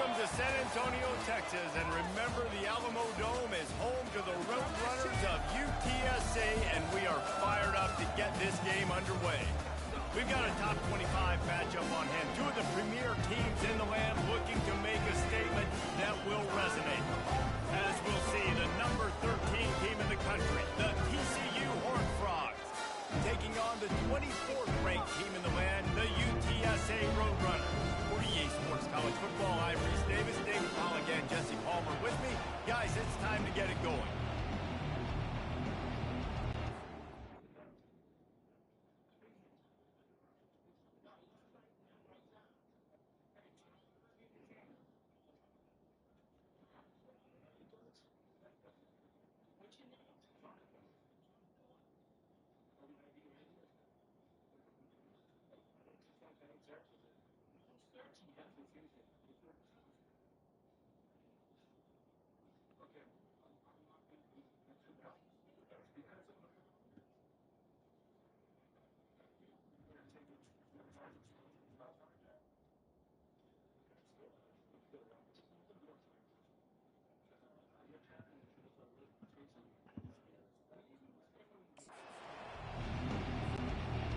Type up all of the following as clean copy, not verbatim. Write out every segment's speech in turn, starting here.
Welcome to San Antonio, Texas, and remember the Alamo Dome is home to the Roadrunners of UTSA, and we are fired up to get this game underway. We've got a top 25 matchup on hand. Two of the premier teams in the land looking to make a statement that will resonate. As we'll see, the number 13 team in the country, the TCU Horned Frogs, taking on the 24th ranked team in the land, the UTSA Roadrunners. For EA Sports College Football, I'm Reese Davis, David Paul again, Jesse Palmer with me. Guys, it's time to get it going.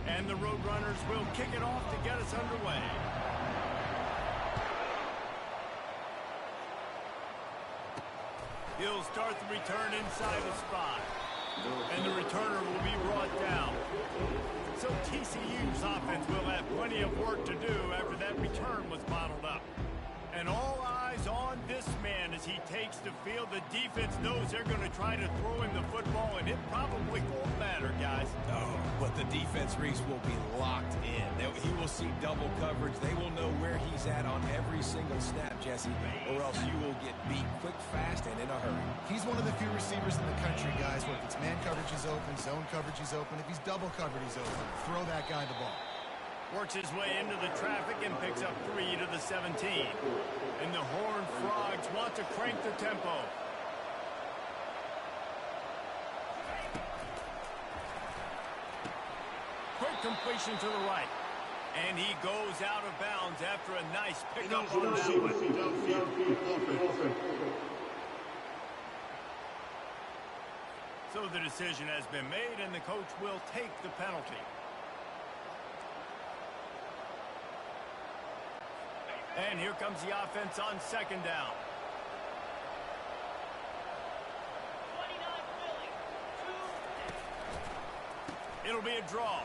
And the Roadrunners will kick it off to get us underway. He'll start the return inside the spot. And the returner will be brought down. So TCU's offense will have plenty of work to do after that return was bottled up. And all eyes on this man as he takes the field. The defense knows they're going to try to throw him the football, and it probably won't matter, guys. Oh, but the defense, Reese, will be locked in. He will see double coverage. They will know where he's at on every single snap, Jesse, or else you will get beat quick, fast, and in a hurry. He's one of the few receivers in the country, guys, where if it's man coverage, he's open, zone coverage, he's open. If he's double covered, he's open. Throw that guy the ball. Works his way into the traffic and picks up 3 to the 17. And the Horned Frogs want to crank the tempo. Quick completion to the right. And he goes out of bounds after a nice pickup on that one. So the decision has been made, and the coach will take the penalty. And here comes the offense on second down. It'll be a draw.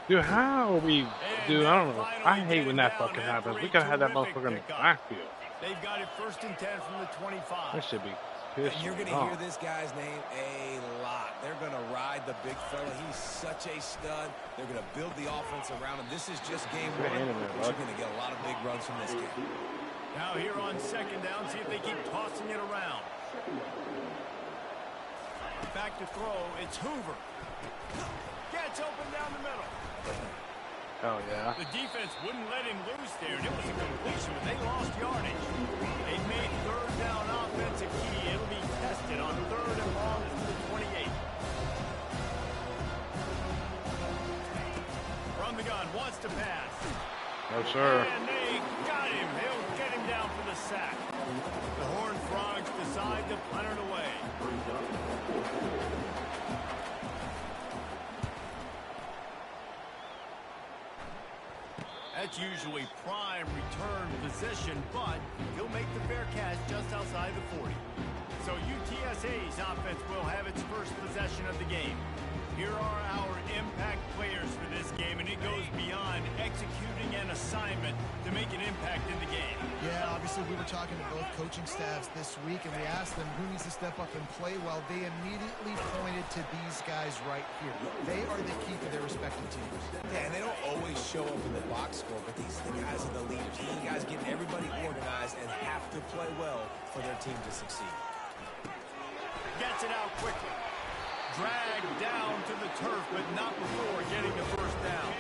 Dude, how are we... Dude, I don't know. I hate when that fucking happens. We gotta have that motherfucker in the backfield. They've got it 1st and 10 from the 25. That should be And you're going to hear this guy's name a lot. They're going to ride the big fella. He's such a stud. They're going to build the offense around him. This is just game one, but you're going to get a lot of big runs from this kid. Now here on second down, see if they keep tossing it around. Back to throw. It's Hoover. Gets open down the middle. Oh, yeah. The defense wouldn't let him loose there, and it was a completion, but they lost yardage. They made third down offense a key. It'll be tested on 3rd and long to the 28. From the gun, wants to pass. No, sir. And they got him. They'll get him down for the sack. The Horned Frogs decide to punt it away. That's usually prime return position, but he'll make the fair catch just outside the 40. So UTSA's offense will have its first possession of the game. Here are our impact players for this game, and it goes beyond executing an assignment to make an impact in the game. Yeah, obviously we were talking to both coaching staffs this week, and we asked them who needs to step up and play well. They immediately pointed to these guys right here. They are the key to their respective teams. Yeah, and they don't always show up in the box score, but these guys are the leaders. These guys getting everybody organized and have to play well for their team to succeed. Gets it out quickly. Dragged down to the turf, but not before getting the first down.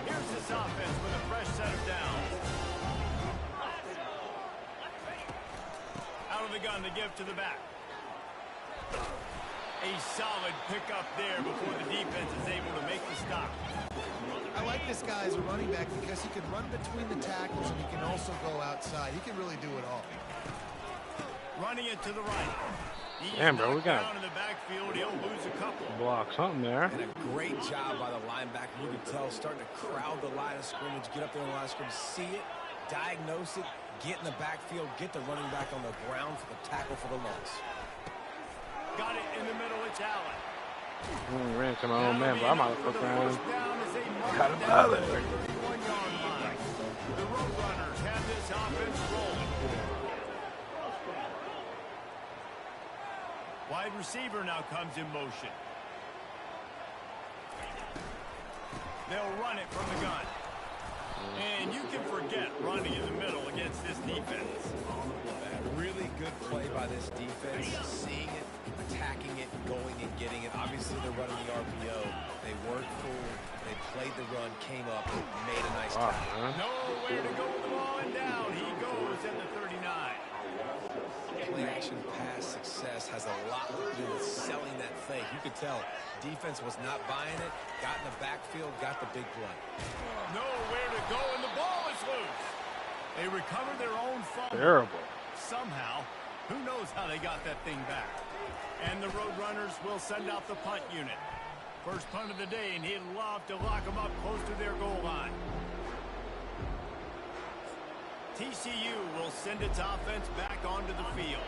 Here's this offense with a fresh set of downs. Out of the gun to give to the back. A solid pickup there before the defense is able to make the stop. I like this guy as a running back because he can run between the tackles and he can also go outside. He can really do it all. Running it to the right. Damn, bro, we got down in the backfield. He'll lose a couple. Block something there. And a great job by the linebacker. You can tell starting to crowd the line of scrimmage, get up there in the line of scrimmage, see it, diagnose it, get in the backfield, get the running back on the ground for the tackle for the loss. Got it in the middle. It's Allen. Ran to my own man, but I'm out of fuck around. Got him out of there. The Roadrunners have this offense rolling. Wide receiver now comes in motion. They'll run it from the gun. And you can forget running in the middle against this defense. A really good play by this defense. Seeing it, attacking it, going and getting it. Obviously, they're running the RPO. They weren't cool. They played the run, came up, made a nice tackle. Nowhere to go with the ball, and down he goes at the 39. Play action pass success has a lot to do with selling that fake. You could tell defense was not buying it, got in the backfield, got the big play. Nowhere to go, and the ball is loose. They recovered their own fumble. Terrible. Somehow, who knows how they got that thing back. And the Roadrunners will send out the punt unit. First punt of the day, and he'd love to lock them up close to their goal line. TCU will send its offense back onto the field.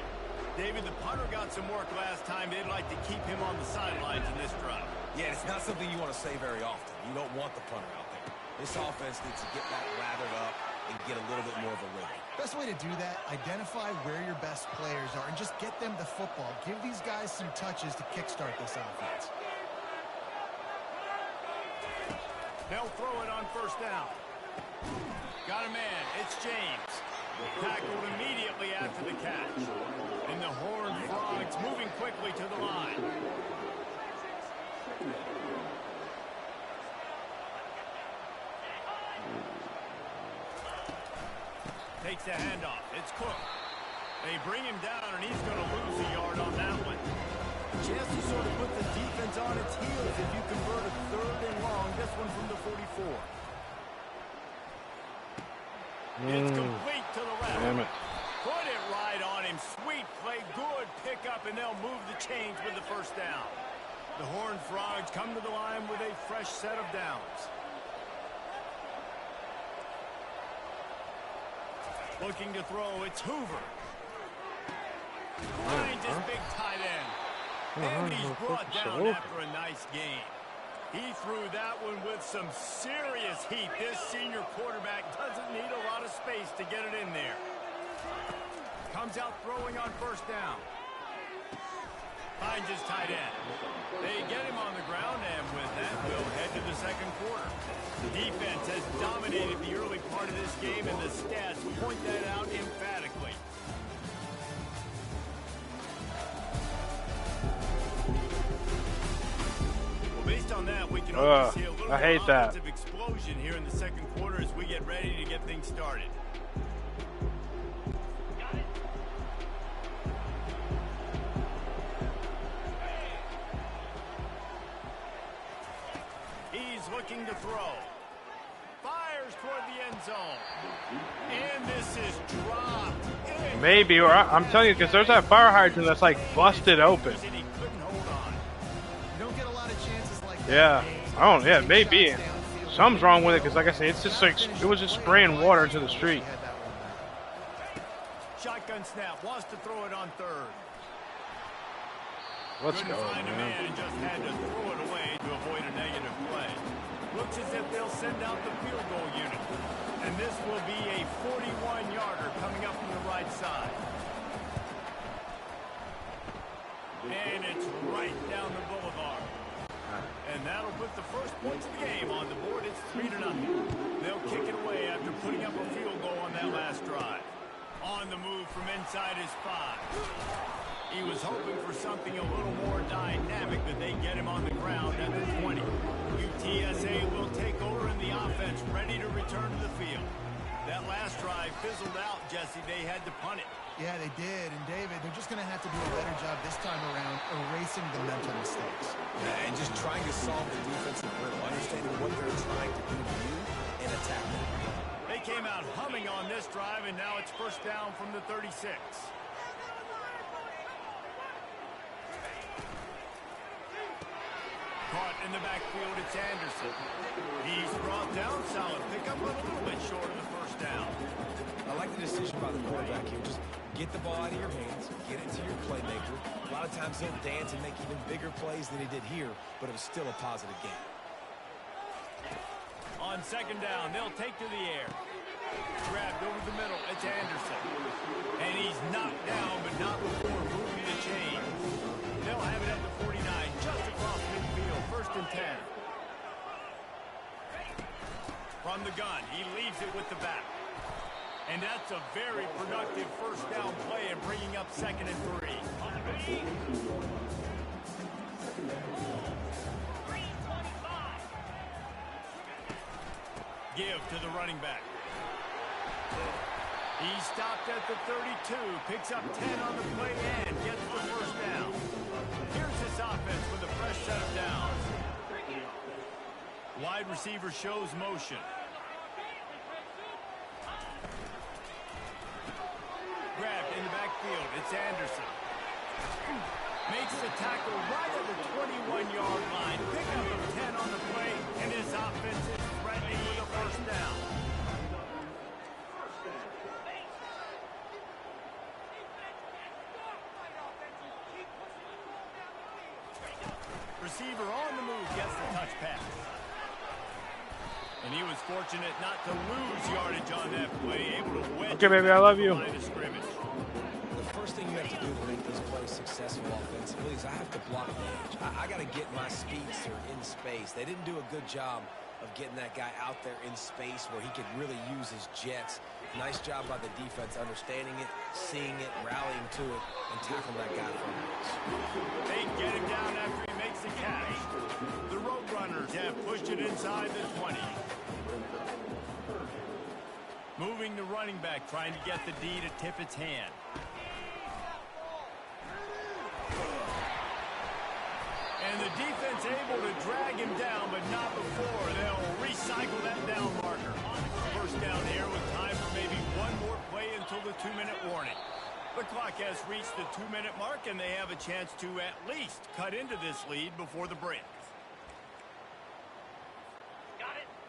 David, the punter got some work last time. They'd like to keep him on the sidelines in this drive. Yeah, it's not something you want to say very often. You don't want the punter out there. This offense needs to get back lathered up and get a little bit more of a rhythm. Best way to do that, identify where your best players are and just get them the football. Give these guys some touches to kickstart this offense. They'll throw it on first down. Got a man. It's James. Tackled immediately after the catch. And the Horned Frogs moving quickly to the line. Takes the handoff. It's Cook. They bring him down, and he's going to lose a yard on that one. Chance to sort of put the defense on its heels if you convert a 3rd and long. This one from the 44. It's complete to the left. Damn it. Put it right on him. Sweet play. Good pickup, and they'll move the chains with the first down. The Horned Frogs come to the line with a fresh set of downs. Looking to throw. It's Hoover. Finds his big tight end. And he's brought down after a nice game. He threw that one with some serious heat. This senior quarterback doesn't need a lot of space to get it in there. Comes out throwing on first down. Finds his tight end. They get him on the ground, and with that, we'll head to the second quarter. The defense has dominated the early part of this game, and the stats point that out emphatically. Based on that, we can see a little offensive explosion here in the second quarter as we get ready to get things started. He's looking to throw. Fires toward the end zone. And this is dropped. Maybe, or I'm telling you, because there's that fire hydrant that's like busted open. Yeah, I don't. Yeah, maybe. Something's wrong with it because, like I said, it's just like it was just spraying water into the street. Shotgun snap. Wants to throw it on 3rd. Let's go, man. And just had to throw it away to avoid a negative play. Looks as if they'll send out the field goal unit, and this will be a 41-yarder coming up from the right side. And it's right down the boulevard. And that'll put the first points of the game on the board. It's 3-0. They'll kick it away after putting up a field goal on that last drive. On the move from inside his 5. He was hoping for something a little more dynamic, but they get him on the ground at the 20. UTSA will take over in the offense, ready to return to the field. That last drive fizzled out, Jesse. They had to punt it. Yeah, they did. And, David, they're just going to have to do a better job this time around erasing the mental mistakes. Yeah, and just trying to solve the defensive riddle, understanding what they're trying to do to you drive, and now it's first down from the 36. Caught in the backfield, it's Anderson. He's brought down, solid pickup, but a little bit short of the first down. I like the decision by the quarterback here. Just get the ball out of your hands, get it to your playmaker. A lot of times he'll dance and make even bigger plays than he did here, but it was still a positive game. On second down, they'll take to the air. Grabbed over the middle, it's Anderson. And he's knocked down, but not before moving the chain. They'll have it at the 49, just across midfield, first and 10. From the gun, he leaves it with the back. And that's a very productive first down play and bringing up second and 3. Give to the running back. He stopped at the 32, picks up 10 on the play and gets the first down. Here's this offense with a fresh set of downs. Wide receiver shows motion. Grabbed in the backfield, it's Anderson. Makes the tackle right at the 21-yard line. Pick up of 10 on the play, and his offense is threatening with a first down. Receiver on the move gets the touch pass. And he was fortunate not to lose yardage on that play, able to wedge. Okay, baby, I love you. The first thing you have to do to make these plays successful offensively is I have to block the edge. I got to get my speedster in space. They didn't do a good job of getting that guy out there in space where he could really use his jets. Nice job by the defense understanding it, seeing it, rallying to it, and tackling that guy from the They get him down after he makes the catch. The Roadrunners have pushed it inside the 20. Moving the running back, trying to get the D to tip its hand. And the defense able to drag him down, but not before. They'll recycle that down marker. First down here with time for maybe one more play until the 2-minute warning. The clock has reached the 2-minute mark, and they have a chance to at least cut into this lead before the break.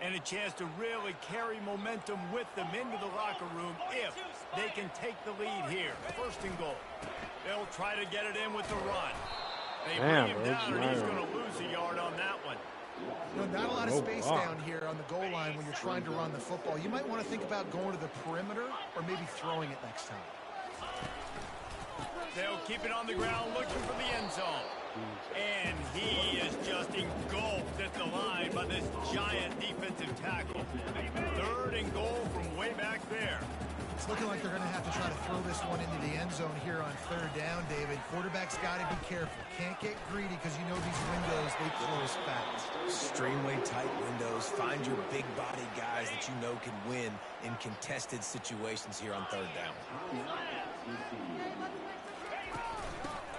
And a chance to really carry momentum with them into the locker room if they can take the lead here. First and goal. They'll try to get it in with the run. They bring him down, and he's going to lose a yard on that one. You know, not a lot of space down here on the goal line when you're trying to run the football. You might want to think about going to the perimeter or maybe throwing it next time. They'll keep it on the ground looking for the end zone. And he is just engulfed at the line by this giant defensive tackle. Third and goal from way back there. It's looking like they're going to have to try to throw this one into the end zone here on third down, David. Quarterback's got to be careful. Can't get greedy because you know these windows, they close fast. Extremely tight windows. Find your big body guys that you know can win in contested situations here on third down.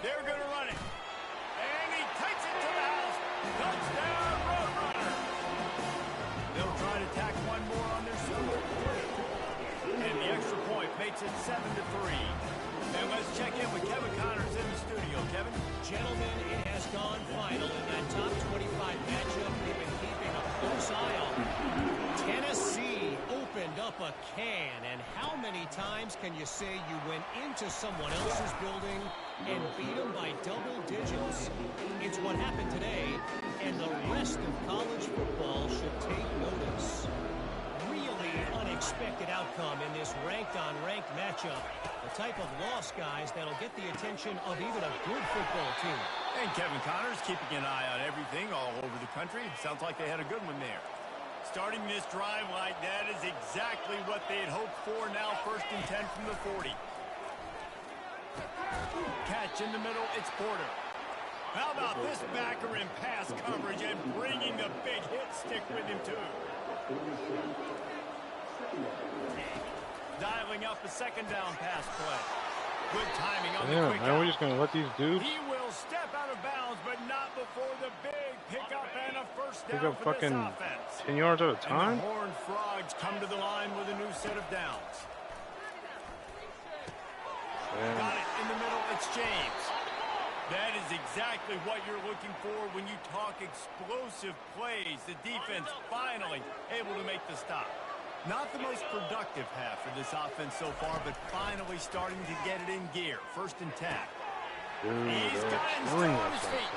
They're going to run it. And he takes it to the house. Touchdown, Roadrunner. They'll try to tack one more on their score. And the extra point makes it 7-3. And let's check in with Kevin Connors in the studio. Kevin? Gentlemen, it has gone final in that top 25 matchup. They've been keeping a close eye on. Tennessee opened up a can. And how many times can you say you went into someone else's building and beat them by double digits? It's what happened today, and the rest of college football should take notice. Really unexpected outcome in this ranked-on-ranked matchup. The type of loss, guys, that'll get the attention of even a good football team. And Kevin Connors keeping an eye on everything all over the country. Sounds like they had a good one there. Starting this drive like that is exactly what they had hoped for. Now first and 10 from the 40. Catch in the middle, it's Porter. How about this backer in pass coverage and bringing the big hit stick with him too. Dialing up a second down pass play. Good timing on the quick man, we're just going to let these dudes. He will step out of bounds, but not before the big pickup and a first down pick up for fucking this offense. 10 yards at a And time? the Horned Frogs come to the line with a new set of downs. Got it in the middle. It's James. That is exactly what you're looking for when you talk explosive plays. The defense finally able to make the stop. Not the most productive half for this offense so far, but finally starting to get it in gear. 1st and 10. He's got him still on his feet.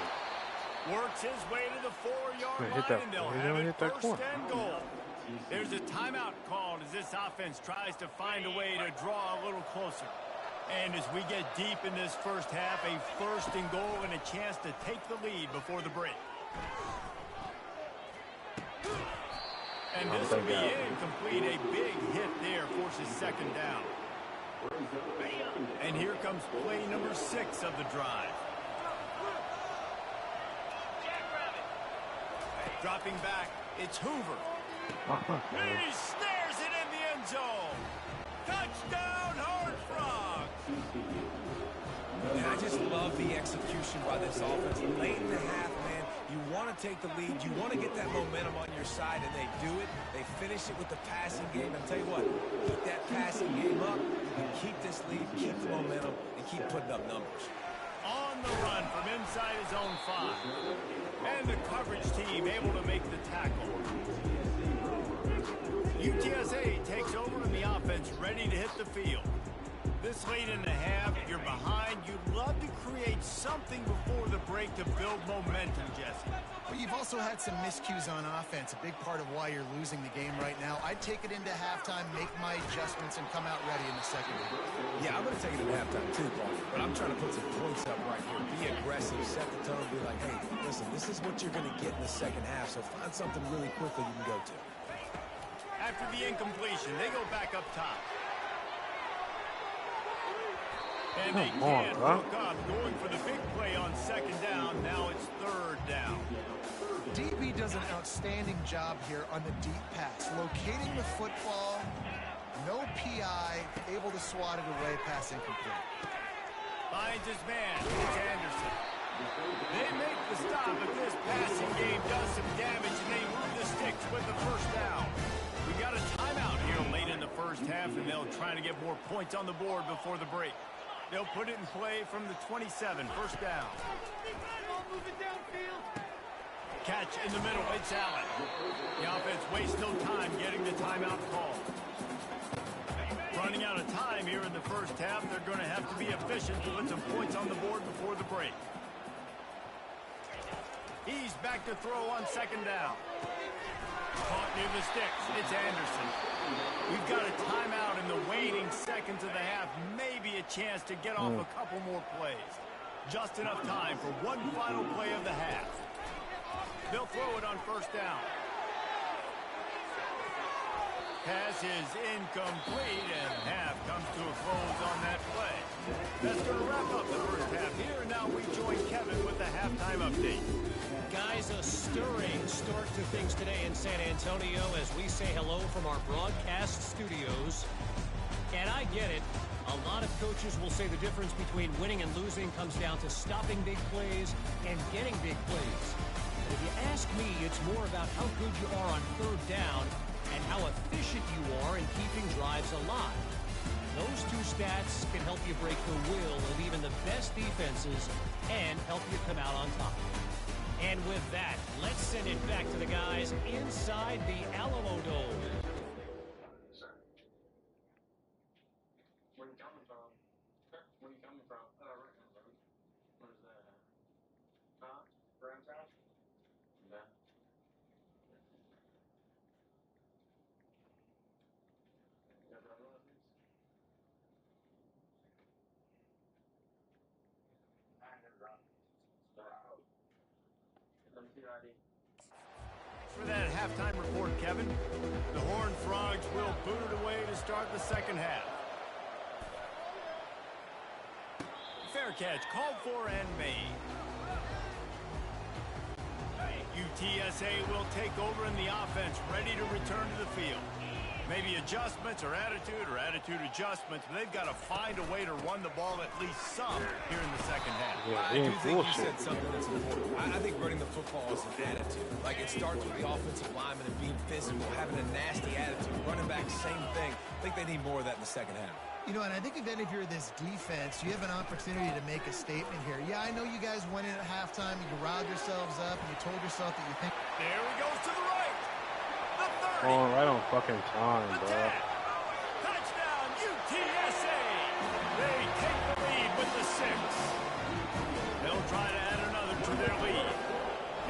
Works his way to the 4-yard line, and they'll have it 1st and goal. There's a timeout called as this offense tries to find a way to draw a little closer. And as we get deep in this first half, a 1st and goal and a chance to take the lead before the break. And this will be incomplete. A big hit there forces 2nd down. And here comes play number 6 of the drive. Dropping back, it's Hoover. He snares it in the end zone. Touchdown, Horned Frogs. And I just love the execution by this offense. Late in the half, man, you want to take the lead. You want to get that momentum on your side, and they do it. They finish it with the passing game. I'll tell you what, keep that passing game up. You can keep this lead, keep the momentum, and keep putting up numbers. On the run from inside his own 5. And the coverage team able to make the tackle. UTSA takes over in the offense, ready to hit the field. This late in the half, you're behind. You'd love to create something before the break to build momentum, Jesse. But you've also had some miscues on offense, a big part of why you're losing the game right now. I'd take it into halftime, make my adjustments, and come out ready in the second half. Yeah, I'm going to take it into halftime too, Paul. But I'm trying to put some points up right here. Be aggressive, set the tone, be like, hey, listen, this is what you're going to get in the second half, so find something really quickly you can go to. After the incompletion, they go back up top. And they can't hook up, going for the big play on 2nd down. Now it's 3rd down. DB does an outstanding job here on the deep pass. Locating the football, no PI, able to swat it away, pass incomplete. Finds his man, it's Anderson. They make the stop, but this passing game does some damage, and they move the sticks with the 1st down. We got a timeout here late in the first half, and they'll try to get more points on the board before the break. They'll put it in play from the 27, 1st down. Catch in the middle, it's Allen. The offense wastes no time getting the timeout call. Running out of time here in the first half, they're going to have to be efficient to put some points on the board before the break. He's back to throw on 2nd down. Caught near the sticks. It's Anderson. We've got a timeout in the waning seconds of the half. Maybe a chance to get off a couple more plays. Just enough time for one final play of the half. They'll throw it on 1st down. Pass is incomplete, and half comes to a close on that play. That's going to wrap up the first half here, and now we join Kevin with the halftime update. Guys, a stirring start to things today in San Antonio as we say hello from our broadcast studios. And I get it. A lot of coaches will say the difference between winning and losing comes down to stopping big plays and getting big plays. But if you ask me, it's more about how good you are on 3rd down and how efficient you are in keeping drives alive. Those two stats can help you break the will of even the best defenses and help you come out on top. And with that, let's send it back to the guys inside the Alamo Dome. Where you coming from? Where you coming from? Where's that? Huh? Graham Town? No. For that halftime report, Kevin, the Horned Frogs will boot it away to start the second half. Fair catch, called for and made. UTSA will take over in the offense, ready to return to the field. Maybe adjustments or attitude adjustments, but they've got to find a way to run the ball at least some here in the second half. I do think you said something that's important. I think running the football is an attitude. Like, it starts with the offensive lineman and being physical, having a nasty attitude. Running back, same thing. I think they need more of that in the second half. You know, and I think if any of you are this defense, you have an opportunity to make a statement here. Yeah, I know you guys went in at halftime and you riled yourselves up and you told yourself that you think. There he goes to the right. The 30. Going right on fucking time, The bro. 10. Touchdown, UTSA. They take the lead with the 6. They'll try to add another to their lead.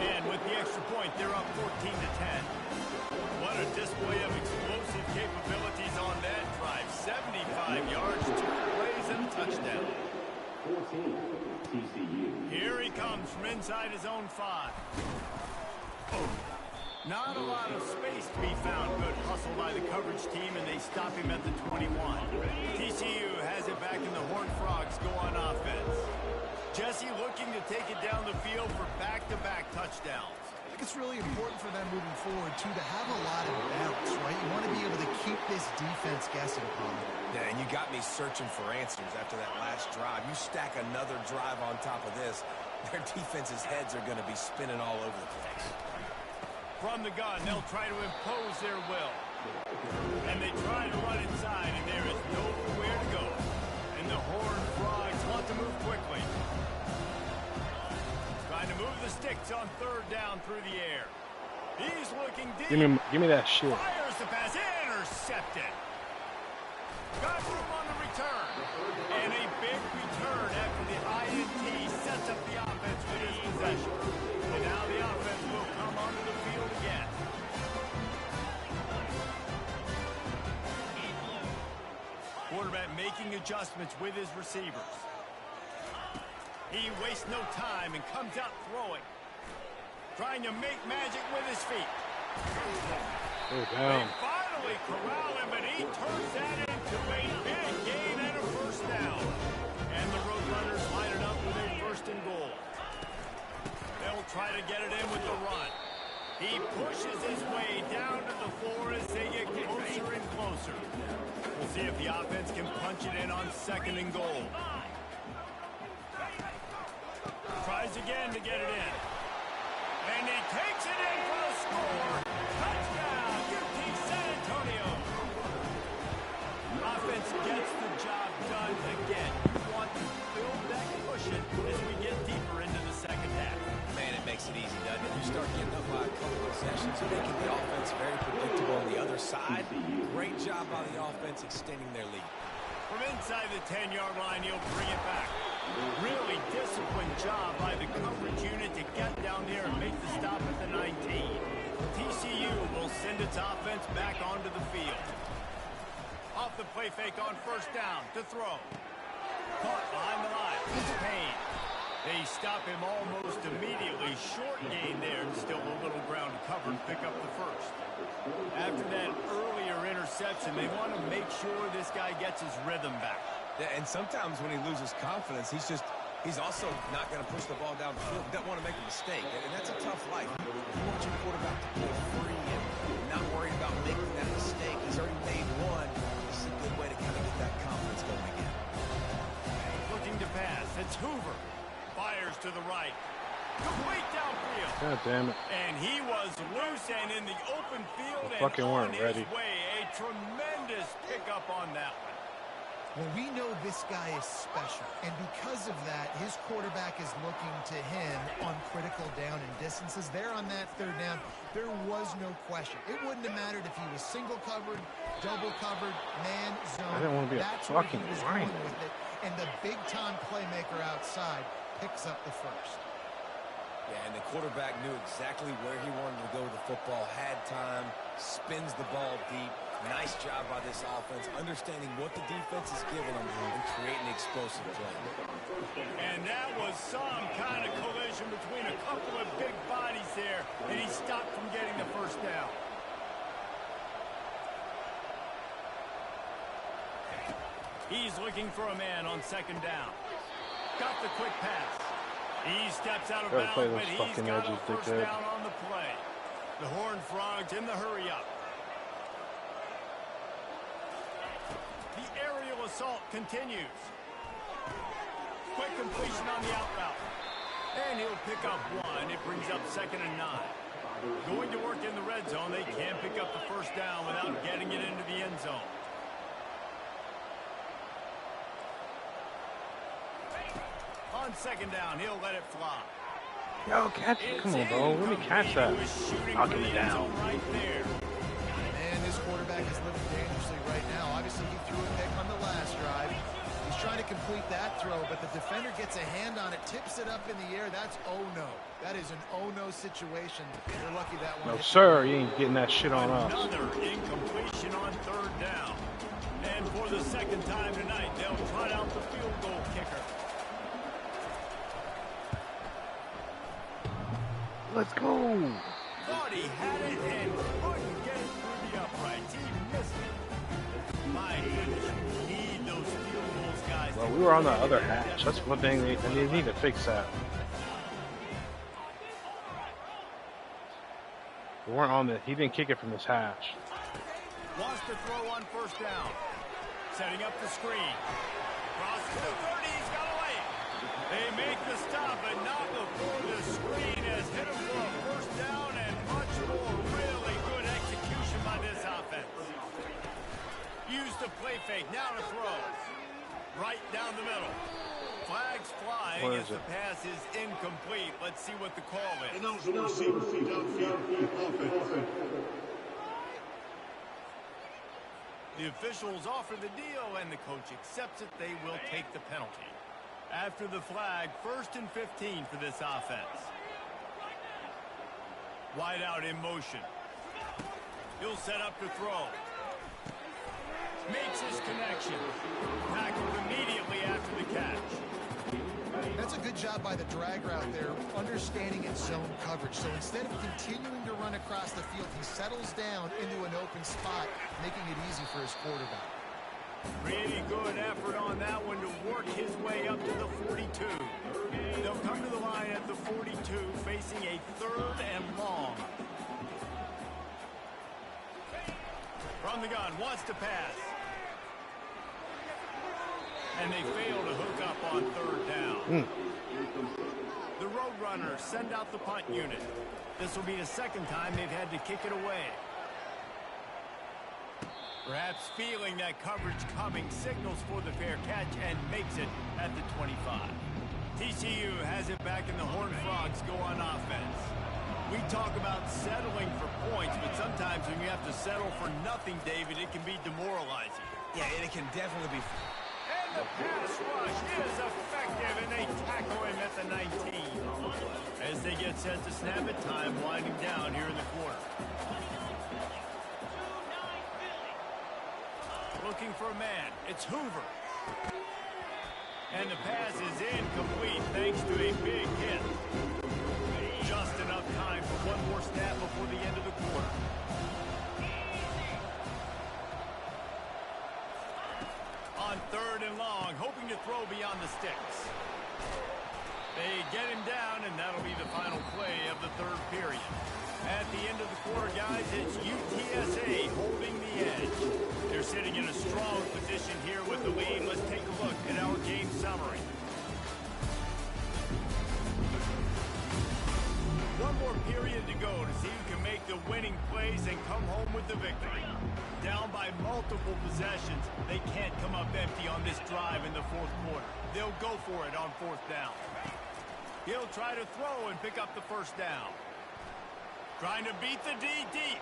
And with the extra point, they're up 14 to 10. What a display of explosive capabilities on that drive. 75 yards, 2 plays, and a touchdown. 14, TCU. Here he comes from inside his own 5. Not a lot of space to be found. Good hustle by the coverage team, and they stop him at the 21. TCU has it back, and the Horned Frogs go on offense. Jesse looking to take it down the field for back-to-back touchdowns. I think it's really important for them moving forward, too, to have a lot of bounce, right? You want to be able to keep this defense guessing, Paul. Yeah, and you got me searching for answers after that last drive. You stack another drive on top of this, their defense's heads are going to be spinning all over the place. From the gun, they'll try to impose their will. And they try to run inside, and there is nowhere to go. And the Horned Frogs want to move quickly. Trying to move the sticks on 3rd down through the air. He's looking deep. Give me that shit. Fires the pass, intercepted. Got room on the return. And a big return after the INT sets up the offense with his possession. And now the offense will come onto the field again. Quarterback making adjustments with his receivers. He wastes no time and comes out throwing. Trying to make magic with his feet. Oh, They down. finally corral him, but he turns that into a big gain and a 1st down. And the Roadrunners line it up with a 1st and goal. They'll try to get it in with the run. He pushes his way down to the floor as they get closer and closer. We'll see if the offense can punch it in on 2nd and goal. Tries again to get it in. And he takes it in for the score. Touchdown, UT San Antonio. Offense gets the job done again. You want to build that cushion as we get deeper into the 2nd half. Man, it makes it easy, doesn't it? You start getting up by a couple of possessions, making the offense very predictable on the other side. Great job by the offense extending their lead. From inside the 10-yard line, he'll bring it back. Really disciplined job by the coverage unit to get down there and make the stop at the 19. TCU will send its offense back onto the field. Off the play fake on 1st down to throw. Caught behind the line. It's Payne. They stop him almost immediately. Short gain there. Still a little ground covered. Pick up the 1st. After that earlier interception, they want to make sure this guy gets his rhythm back. Yeah, and sometimes when he loses confidence, he's also not going to push the ball down the field. He doesn't want to make a mistake, and that's a tough life. You want your quarterback to play free and not worried about making that mistake. He's already made one. This is a good way to kind of get that confidence going again. Looking to pass. It's Hoover. Fires to the right. Complete downfield. God damn it. And he was loose and in the open field and fucking on weren't his ready. way. A tremendous pickup on that one. Well, we know this guy is special, and because of that, his quarterback is looking to him on critical down and distances. There on that 3rd down, there was no question. It wouldn't have mattered if he was single covered, double covered, man, zone. I didn't want to be a That's where he fucking was whiner. going with it, and the big-time playmaker outside picks up the 1st. Yeah, and the quarterback knew exactly where he wanted to go with the football, had time, spins the ball deep. Nice job by this offense, understanding what the defense is giving them and creating explosive play. And that was some kind of collision between a couple of big bodies there, and he stopped from getting the 1st down. He's looking for a man on 2nd down. Got the quick pass. He steps out of Gotta play bounds, those but he's fucking got a edges, 1st dickhead. down on the play. The Horned Frogs in the hurry up. The aerial assault continues. Quick completion on the out route. And he'll pick up 1. It brings up 2nd and 9. Going to work in the red zone. They can't pick up the 1st down without getting it into the end zone. On second down, he'll let it fly. Yo, catch it. Come on, bro. Let me catch that. Knocking it down. Right there. And this quarterback is living dangerously right now. Obviously, he threw a pick on the last drive. He's trying to complete that throw, but the defender gets a hand on it, tips it up in the air. That's oh-no. That is an oh-no situation. You're lucky that one. No, sir. You ain't getting that shit on us. Another incompletion on third down. And for the second time tonight, they'll trot out the field goal kicker. Let's go. Thought he had it and couldn't get it through the uprights. He missed it. My goodness, you need those field goals, guys. Well, we were on the other hash. That's one thing they need to fix that. We weren't on the. He didn't kick it from this hash. Wants to throw on first down. Setting up the screen. Crosses the 30. He's got away. They make the stop, but not before the screen has hit him for a first down and much more. Really good execution by this offense. Use the play fake. Now to throw. Right down the middle. Flags flying as the pass is incomplete. Let's see what the call is. The officials offer the deal, and the coach accepts it. They will take the penalty. After the flag, 1st and 15 for this offense. Wide out in motion. He'll set up to throw. Makes his connection. Tackled immediately after the catch. That's a good job by the drag route there, understanding its zone coverage. So instead of continuing to run across the field, he settles down into an open spot, making it easy for his quarterback. Pretty good effort on that one to work his way up to the 42. They'll come to the line at the 42, facing a 3rd and long. From the gun, wants to pass. And they fail to hook up on 3rd down. The Roadrunners send out the punt unit. This will be the second time they've had to kick it away. Perhaps feeling that coverage coming, signals for the fair catch and makes it at the 25. TCU has it back and the Horned Frogs go on offense. We talk about settling for points, but sometimes when you have to settle for nothing, David, it can be demoralizing. Yeah, and it can definitely be. And the pass rush is effective, and they tackle him at the 19. As they get set to snap it, time winding down here in the quarter. Looking for a man. It's Hoover. And the pass is incomplete thanks to a big hit. Just enough time for one more snap before the end of the quarter. On 3rd and long, hoping to throw beyond the sticks. They get him down, and that'll be the final play of the 3rd period. At the end of the quarter, guys, it's UTSA holding the edge. They're sitting in a strong position here with the lead. Let's take a look at our game summary. One more period to go to see who can make the winning plays and come home with the victory. Down by multiple possessions, they can't come up empty on this drive in the 4th quarter. They'll go for it on 4th down. He'll try to throw and pick up the first down. Trying to beat the D deep.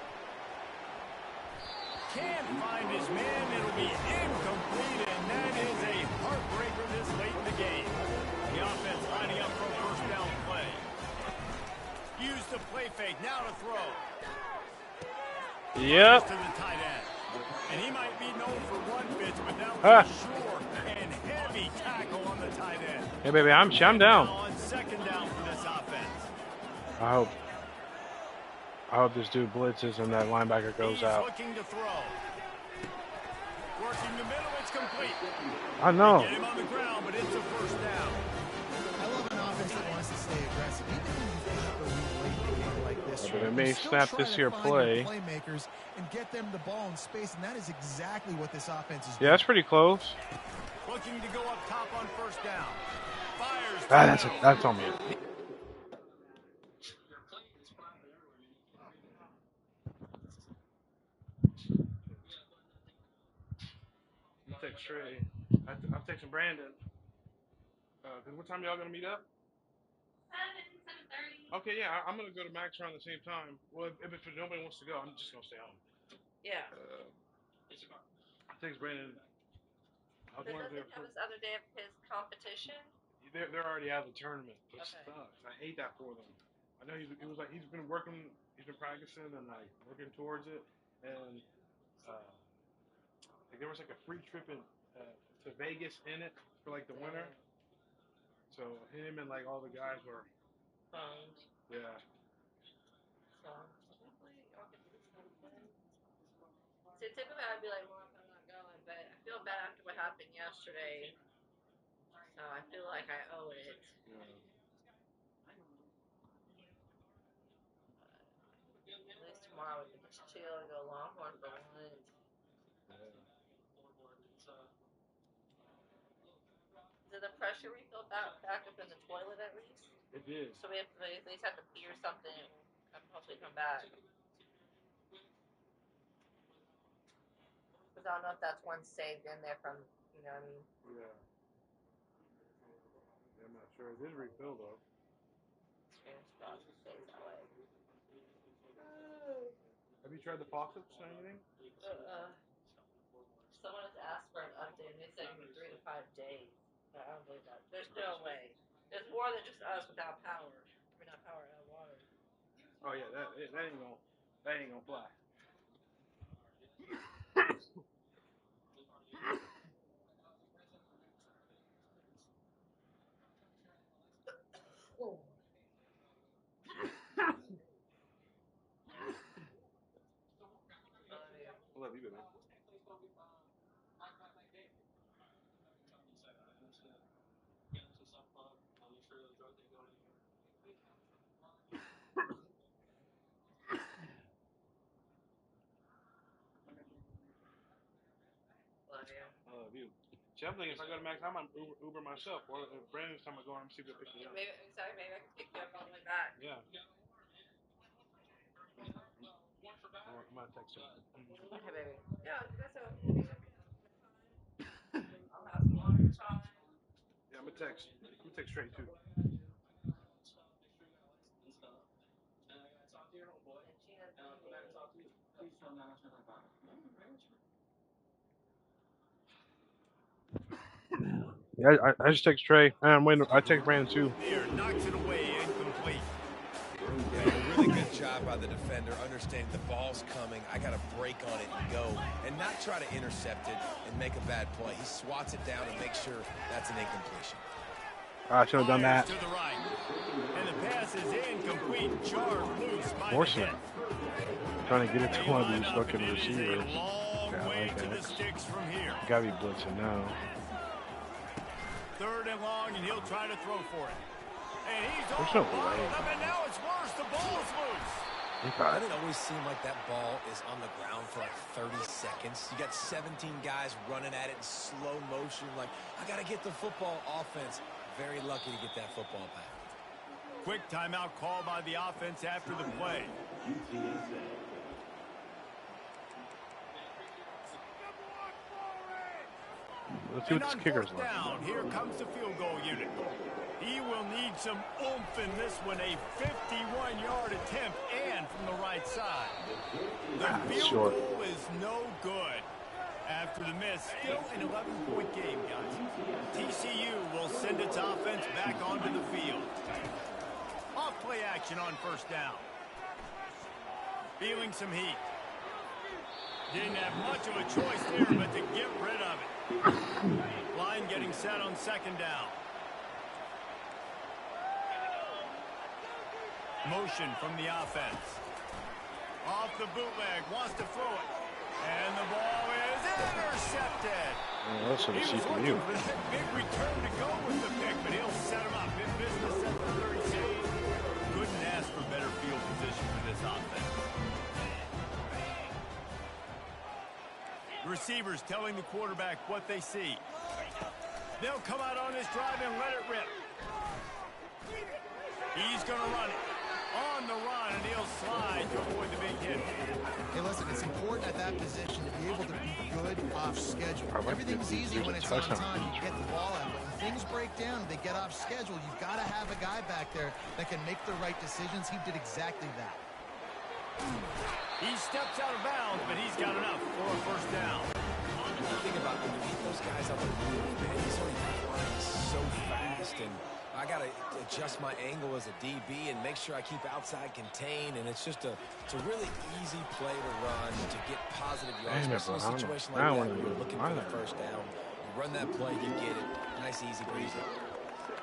Can't find his man. It'll be incomplete, and that is a heartbreaker this late in the game. The offense lining up for a first down play. Use the play fake. Now to throw. Yep. To the tight end. And he might be known for one pitch, but that was a sure and heavy tackle on the tight end. Hey, baby, I'm down. On 2nd down for this offense. I hope this dude blitzes and that linebacker goes out. Looking to throw. Working the middle, it's complete. I know. Get him on the ground, but it's a first down. I love an offense that wants to stay aggressive, even when you pick up a lead late in a game like this. But it may Still snap try this to here find play. your playmakers and get them the ball in space, and that is exactly what this offense is doing. Yeah, that's pretty close. Looking to go up top on first down. Fires. That's on me. I'll take Trey. I'm texting Brandon. What time y'all gonna meet up? 7:30. Okay, yeah, I'm gonna go to Max around the same time. Well, if nobody wants to go, I'm just gonna stay home. Yeah. I text Brandon. I was But wondering doesn't if have this other day of his competition? they're already out of the tournament. It Okay. sucks. I hate that for them. I know it was like he's been working, he's been practicing and like working towards it, and like there was like a free trip to Vegas in it for like the winter. So him and like all the guys were. Yeah. So hopefully y'all can do something. So typically I'd be like, well, I'm not going, but I feel bad after what happened yesterday. So I feel like I owe it. Yeah. At least tomorrow we can just chill and go Longhorn for lunch. Did the pressure refill back up in the toilet at least? It did. So we have to at least have to pee or something. It will hopefully come back. Because I don't know if that's one saved in there from, you know what I mean? Yeah. I'm not sure. It did refill though. Fingers crossed it stays that way. Have you tried the faucets or anything? Someone has asked for an update and they said in 3 to 5 days. But I don't believe that. There's no way. There's more than just us without power. I mean, not power, water. Oh yeah, that ain't gonna fly. Oh. I love you, baby. I love you. See, I'm thinking if I go to Max, I might Uber myself, or if Brandon's time I go, I'm gonna see if they pick me up. Maybe, exactly, maybe I can pick you up all the way back. Yeah. I'm gonna text him. Okay, baby. Yeah, that's all. I'll have some water time. Yeah, I'm gonna text straight too. Yeah, I just text Trey. I'm waiting. I text Brandon too. Here knocks it away, incomplete. Yeah, a really good job by the defender, understanding the ball's coming. I got to break on it and go, and not try to intercept it and make a bad play. He swats it down and makes sure that's an incompletion. I should have done that. To the right. And the pass is incomplete. Charged loose by More the so. hit. Trying to get it to They one of line these up, fucking and it is a receivers. long Yeah, I way like to the that. sticks from here. Gotta be blitzing now. 3rd and long, and he'll try to throw for it. And he's There's all no way. bottled up, and now it's worse. The ball's loose. Doesn't it always seem like that ball is on the ground for like 30 seconds? You got 17 guys running at it in slow motion. Like, I got to get the football. Offense, very lucky to get that football back. Quick timeout call by the offense after the play. Let's see what this kicker's like. like. Down, here comes the field goal unit. He will need some oomph in this one. A 51-yard attempt and from the right side. The field goal is no good. After the miss, still an 11-point game, guys. TCU will send its offense back onto the field. Off-play action on 1st down. Feeling some heat. Didn't have much of a choice there, but to get rid of it. Line getting set on 2nd down. Motion from the offense. Off the bootleg, wants to throw it. And the ball is intercepted. Oh, that's what he was CPU. looking for that big return to go with the pick, but he'll set him up. In business at the 36. Couldn't ask for better field position for this offense. The receivers telling the quarterback what they see. They'll come out on this drive and let it rip. He's going to run it. On the run, and he'll slide to avoid the big hit. Hey, listen, it's important important at that position to be able to be good off schedule. Everything's easy when it's on time. You get the ball out. But when things break down, they get off schedule. You've got to have a guy back there that can make the right decisions. He did exactly that. He steps out of bounds, but he's got enough for a first down. The thing about underneath those guys on the move, man, he's already flying so fast, and I got to adjust my angle as a DB and make sure I keep outside contained, and it's just it's a really easy play to run to get positive yards. In a situation like that, when you're looking for the first down, you run that play, you get it. Nice, easy breezy.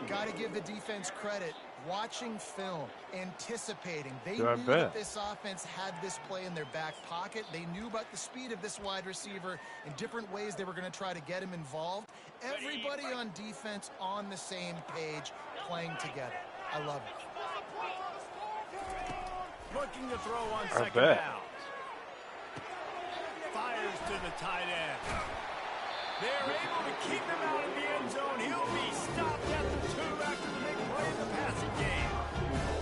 Got to give the defense credit. Watching film, anticipating. They knew that this offense had this play in their back pocket. They knew about the speed of this wide receiver in different ways they were going to try to get him involved. Everybody on defense on the same page, playing together. I love it. Looking to throw on second down. Fires to the tight end. They're able to keep him out of the end zone. He'll be stopped at the 2 after the big play in the passing game.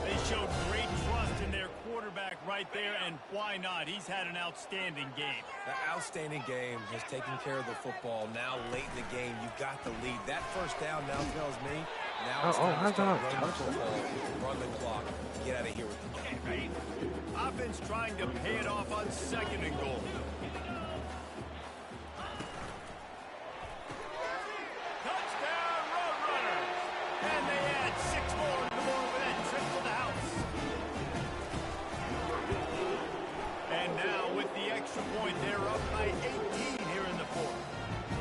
They showed great trust in their quarterback right there, and why not? He's had an outstanding game. The outstanding game has taken care of the football. Now, late in the game, you've got the lead. That first down now tells me now it's time to start running the football, run the clock, get out of here with the game. Offense trying to pay it off on second and goal. Point, they're up by 18 here in the fourth.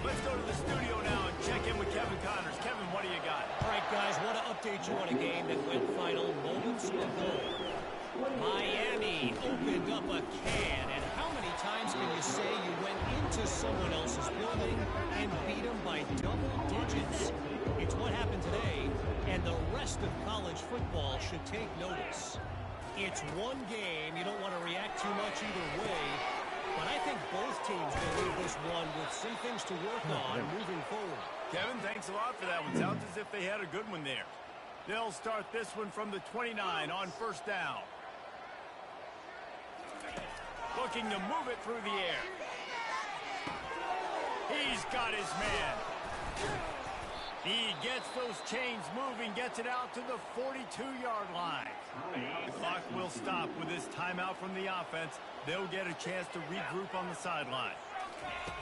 Let's go to the studio now and check in with Kevin Connors. Kevin, what do you got? All right, guys, want to update you on a game that went final moments ago. Miami opened up a can, and how many times can you say you went into someone else's building and beat them by double digits? It's what happened today, and the rest of college football should take notice. It's one game. You don't want to react too much either way. But I think both teams will leave this one with some things to work on moving forward. Kevin, thanks a lot for that one. Sounds as if they had a good one there. They'll start this one from the 29 on first down. Looking to move it through the air. He's got his man. He gets those chains moving, gets it out to the 42-yard line. The clock will stop with this timeout from the offense. They'll get a chance to regroup on the sideline.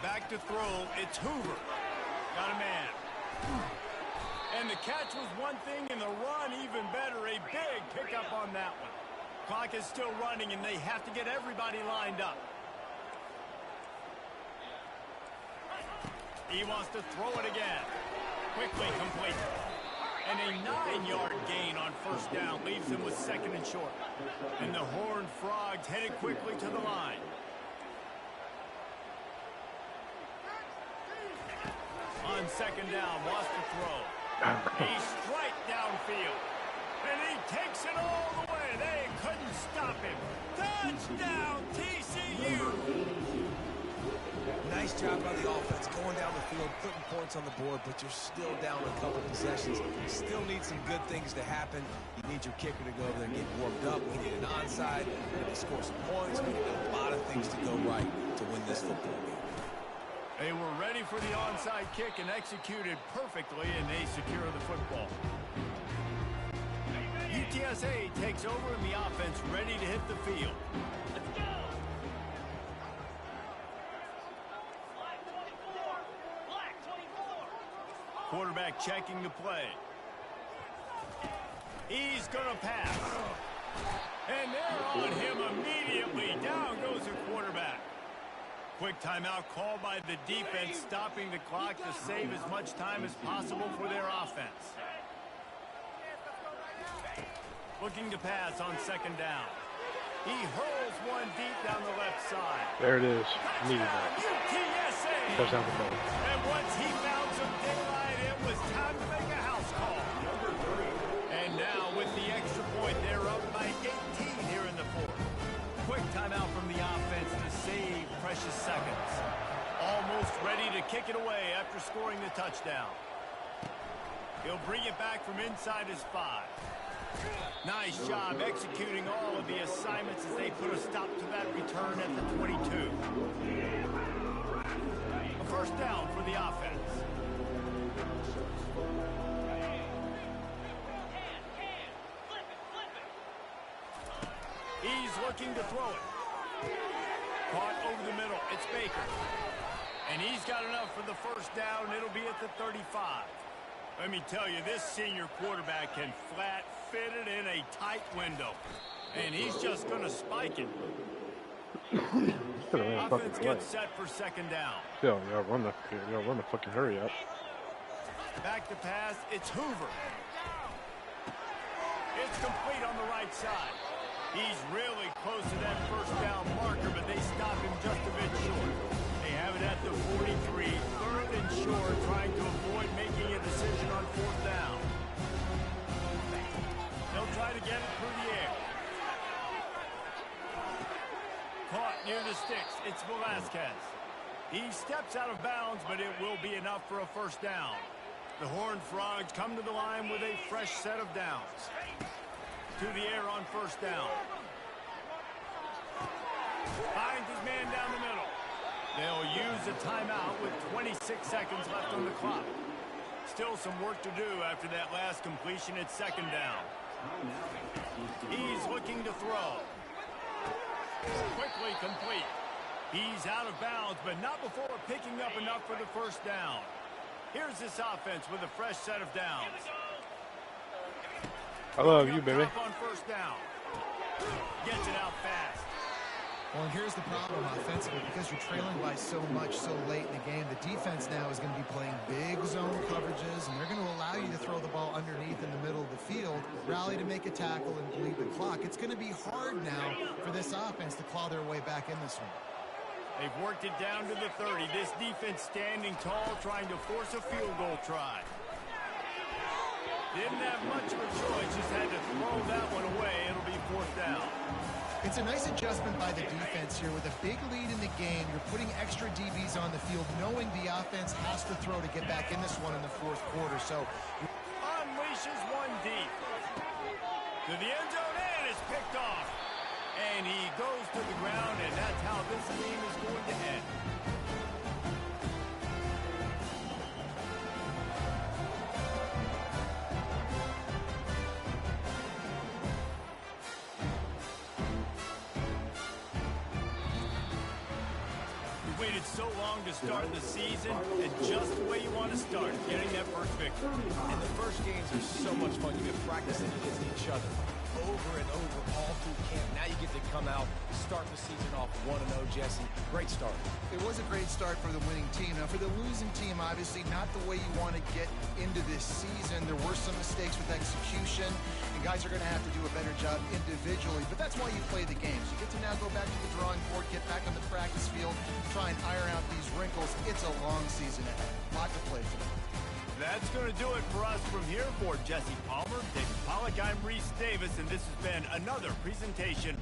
Back to throw, it's Hoover. Got a man. And the catch was one thing, and the run even better. A big pickup on that one. Clock is still running, and they have to get everybody lined up. He wants to throw it again. Quickly complete. And a 9-yard gain on first down leaves them with second and short. And the Horned Frogs headed quickly to the line. On second down, wants to throw. He straight downfield. And he takes it all the way. They couldn't stop him. Touchdown, TCU! Nice job by the offense going down the field, putting points on the board, but you're still down a couple possessions. You still need some good things to happen. You need your kicker to go over there and get warmed up. We need an onside. We need to score some points. We need a lot of things to go right to win this football game. They were ready for the onside kick and executed perfectly, and they secure the football. UTSA takes over, and the offense ready to hit the field. Quarterback checking the play. He's going to pass. And they're on him immediately. Down goes the quarterback. Quick timeout called by the defense, stopping the clock to save as much time as possible for their offense. Looking to pass on second down. He hurls one deep down the left side. There it is. Needed that. UTSA. Touchdown for both. And once he found some daylight, it was time to make a house call. And now with the extra point, they're up by 18 here in the fourth. Quick timeout from the offense to save precious seconds. Almost ready to kick it away after scoring the touchdown. He'll bring it back from inside his 5. Nice job executing all of the assignments as they put a stop to that return at the 22. looking to throw it. Caught over the middle. It's Baker. And he's got enough for the first down. It'll be at the 35. Let me tell you, this senior quarterback can flat fit it in a tight window. And he's just going to spike it. Offense gets set for second down. Yeah, you gotta run the fucking hurry up. Back to pass, it's Hoover. It's complete on the right side. He's really close to that first down marker, but they stop him just a bit short. They have it at the 43, third and short, trying to avoid making a decision on fourth down. They'll try to get it through the air. Caught near the sticks. It's Velasquez. He steps out of bounds, but it will be enough for a first down. The Horned Frogs come to the line with a fresh set of downs. To the air on first down. Finds his man down the middle. They'll use a timeout with 26 seconds left on the clock. Still some work to do after that last completion at second down. He's looking to throw. Quickly complete. He's out of bounds, but not before picking up enough for the first down. Here's this offense with a fresh set of downs. I love you, baby. On first down. Gets it out fast. Well, and here's the problem offensively. Because you're trailing by so much so late in the game, the defense now is going to be playing big zone coverages, and they're going to allow you to throw the ball underneath in the middle of the field, rally to make a tackle, and bleed the clock. It's going to be hard now for this offense to claw their way back in this one. They've worked it down to the 30. This defense standing tall, trying to force a field goal try. Didn't have much of a choice, just had to throw that one away. It'll be fourth down. It's a nice adjustment by the defense here. With a big lead in the game, you're putting extra DBs on the field, knowing the offense has to throw to get back in this one in the fourth quarter. So unleashes one deep. To the end zone, and it's picked off. And he goes to the ground, and that's how this game is going to end. Waited so long to start the season, and just the way you want to start, getting that first victory. And the first games are so much fun. You've been practicing against each other over and over all through camp. Now you get to come out, start the season off 1-0, Jesse. Great start. it was a great start for the winning team. Now, for the losing team, obviously not the way you want to get into this season. There were some mistakes with execution, and guys are going to have to do a better job individually. But that's why you play the games. You get to now go back to the drawing board, get back on the practice field, try and iron out these wrinkles. It's a long season ahead. A lot to play for. That's going to do it for us from here. For Jesse Palmer, David Pollack, I'm Reese Davis, and this has been another presentation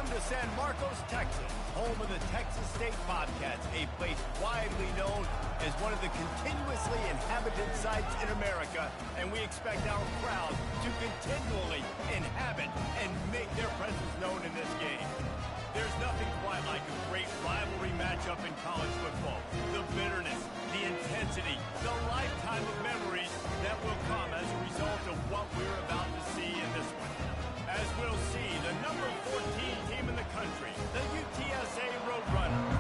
Welcome to San Marcos, Texas, home of the Texas State Bobcats, a place widely known as one of the continuously inhabited sites in America, and we expect our crowd to continually inhabit and make their presence known in this game. There's nothing quite like a great rivalry matchup in college football. The bitterness, the intensity, the lifetime of memories that will come as a result of what we're about to see in this one. As we'll see, the number 14 team in the country, the UTSA Roadrunners,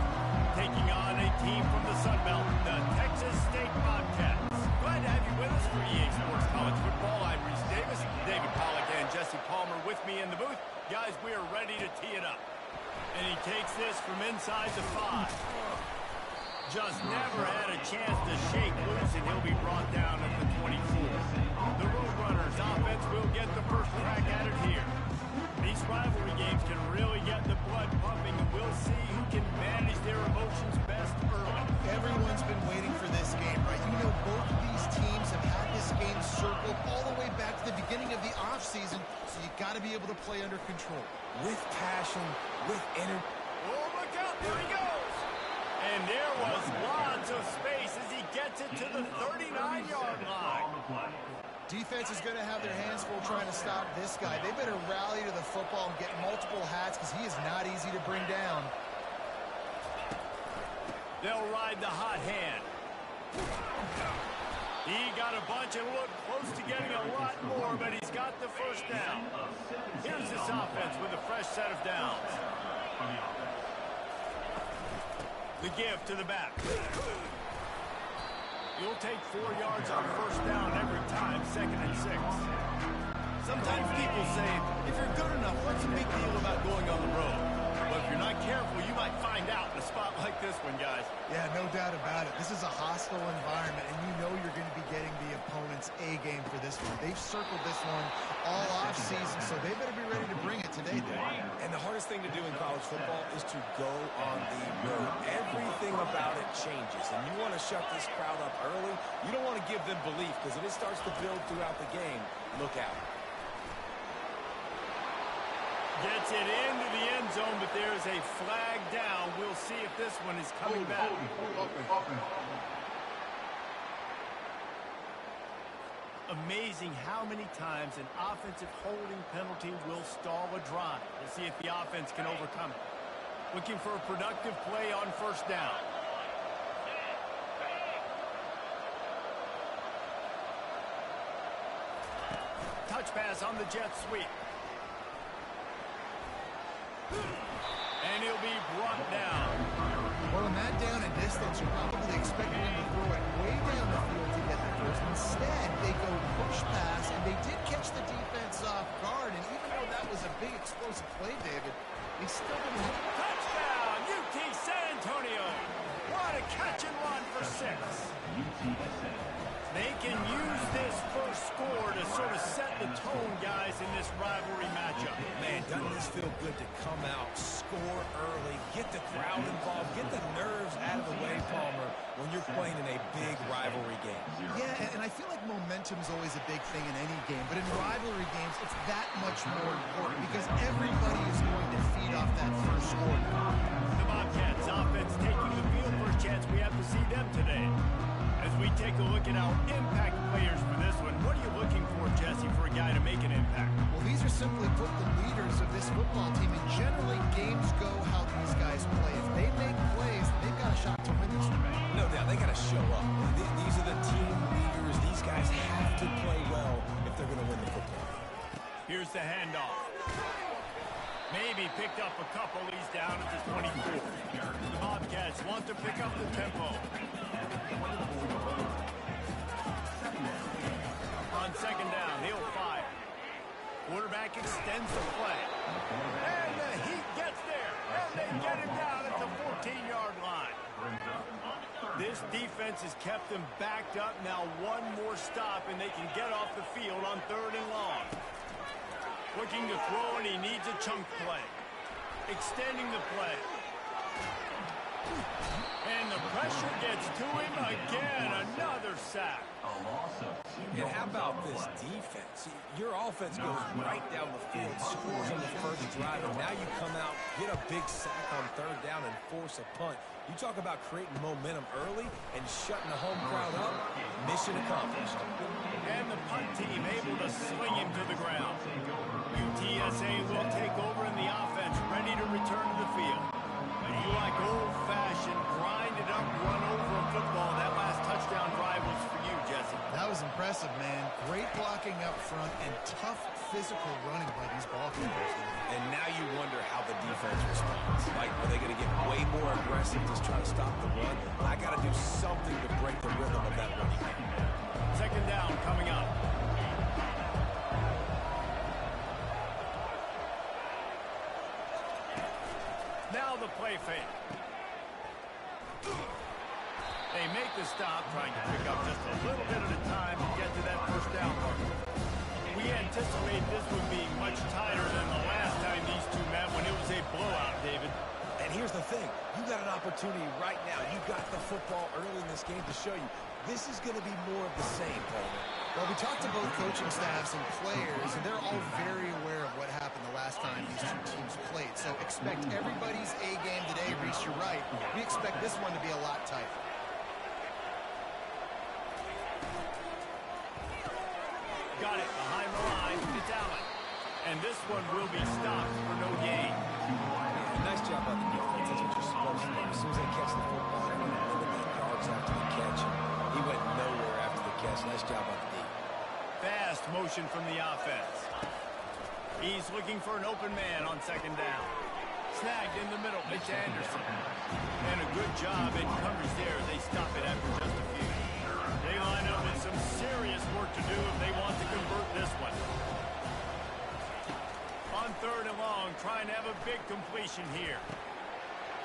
taking on a team from the Sun Belt, the Texas State Bobcats. Glad to have you with us for EA Sports College Football. I'm Reese Davis, David Pollack and Jesse Palmer with me in the booth. Guys, we are ready to tee it up. And he takes this from inside the 5. Just never had a chance to shake loose, and he'll be brought down at the 24. The Roadrunners offense will get the first crack at it here. These rivalry games can really get the blood pumping, and we'll see who can manage their emotions best early. Everyone's been waiting for this game, right? You know, both of these teams have had this game circled all the way back to the beginning of the offseason, so you got to be able to play under control. With passion, with energy. Oh, look out, there he goes! And there was lots of space as he gets it to the 39-yard line. Defense is going to have their hands full trying to stop this guy. They better rally to the football and get multiple hats because he is not easy to bring down. They'll ride the hot hand. He got a bunch and looked close to getting a lot more, but he's got the first down. Here's this offense with a fresh set of downs. The give to the back. You'll take 4 yards on first down every time, 2nd and 6. Sometimes people say, if you're good enough, what's the big deal about going on the road? But if you're not careful, you might find out in a spot like this one, guys. Yeah, no doubt about it. This is a hostile environment, and you know you're going to be getting the opponent's A game for this one. They've circled this one all off-season, so they better be ready to bring it today, Dave. And the hardest thing to do in college football is to go on the road. Everything about it changes, and you want to shut this crowd up early. You don't want to give them belief, because if it starts to build throughout the game, look out. Gets it into the end zone, but there's a flag down. We'll see if this one is coming back. Amazing how many times an offensive holding penalty will stall a drive. We'll see if the offense can overcome it. Looking for a productive play on first down. Touch pass on the jet sweep. And he'll be brought down. Well, in that down and distance, you're probably expecting him to throw it way down the field to get the first. Instead, they go push pass, and they did catch the defense off guard. And even though that was a big explosive play, David, they still didn't. Touchdown, UT San Antonio. What a catch and run for 6. They can use this first score to sort of set the tone, guys, in this rivalry matchup. Man, doesn't this feel good to come out, score early, get the crowd involved, get the nerves out of the way, Palmer, when you're playing in a big rivalry game? Yeah, and I feel like momentum is always a big thing in any game, but in rivalry games, it's that much more important because everybody is going to feed off that first score. The Bobcats offense taking the field. First chance we have to see them today. As we take a look at our impact players for this one, what are you looking for, Jesse, for a guy to make an impact? Well, these are simply put the leaders of this football team, and generally games go how these guys play. If they make plays, they've got a shot to win this one. No doubt, they got to show up. These are the team leaders. These guys have to play well if they're going to win the football. Here's the handoff. Maybe picked up a couple. He's down at the 24. The Bobcats want to pick up the tempo. On second down, he'll fire. Quarterback extends the play. And the Heat gets there. And they get him down at the 14-yard line. This defense has kept them backed up. Now one more stop, and they can get off the field on 3rd and long. Looking to throw, and he needs a chunk play. Extending the play. And the pressure gets to him again. Another sack. And how about this defense? Your offense goes right down the field, scores on the first drive, and now you come out, get a big sack on third down, and force a punt. You talk about creating momentum early and shutting the home crowd up. Mission accomplished. And the punt team able to sling him to the ground. UTSA will take over in the offense, ready to return to the field. But you like old-fashioned, grind-it-up, run-over football. That last touchdown drive was for you, Jesse. That was impressive, man. Great blocking up front and tough physical running by these ball players. And now you wonder how the defense responds. Like, are they going to get way more aggressive, just trying to stop the run? I got to do something to break the rhythm of that running game. Second down coming up. Now the play fake. They make the stop, trying to pick up just a little bit at a time to get to that first down mark. We anticipate this one being much tighter than the last time these two met when it was a blowout, David. And here's the thing. You got an opportunity right now. You got the football early in this game to show you this is going to be more of the same, Coleman. Well, we talked to both coaching staffs and players, and they're all very aware of what happened the last time these two teams played. So expect everybody's A game today. Reese, you're right. We expect this one to be a lot tighter. Got it behind the line. It's Allen. And this one will be stopped for no gain. Yeah, nice job by the defense. That's what you're supposed to do. As soon as they catch the football, they're going to eliminate yards after the catch. He went nowhere after the catch. Nice job by the D. Fast motion from the offense. He's looking for an open man on second down. Snagged in the middle. It's Anderson. And a good job in coverage there. They stop it after just a few. They line up with some serious work to do if they want to convert this one. On third and long, trying to have a big completion here.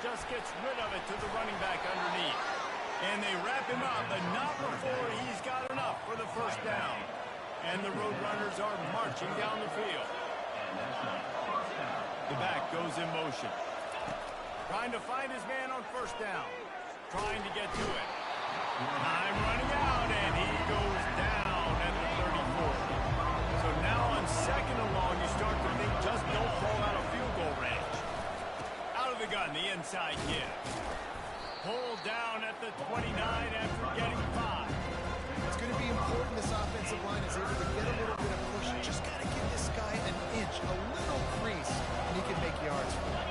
Just gets rid of it to the running back underneath. And they wrap him up, but not before he's got enough for the first down. And the Roadrunners are marching down the field. The back goes in motion. Trying to find his man on first down. Trying to get to it. Time running out, and he goes down at the 34. So now on second and long, you start to think just don't fall out of field goal range. Out of the gun, the inside kid. Pulled down at the 29 after getting 5. It's going to be important this offensive line is able to get a little bit of push. Just got to give this guy an inch, a little crease, and he can make yards for it.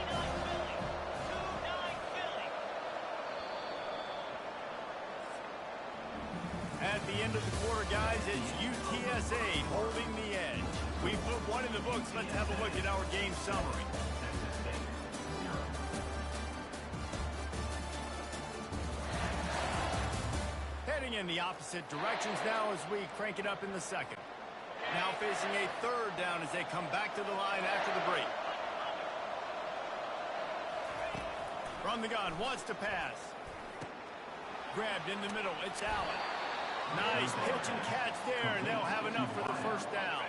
At the end of the quarter, guys, it's UTSA holding the edge. We put one in the books. Let's have a look at our game summary. Heading in the opposite directions now as we crank it up in the second. Now facing a third down as they come back to the line after the break. From the gun, wants to pass. Grabbed in the middle, it's Allen. Nice pitch and catch there, and they'll have enough for the first down.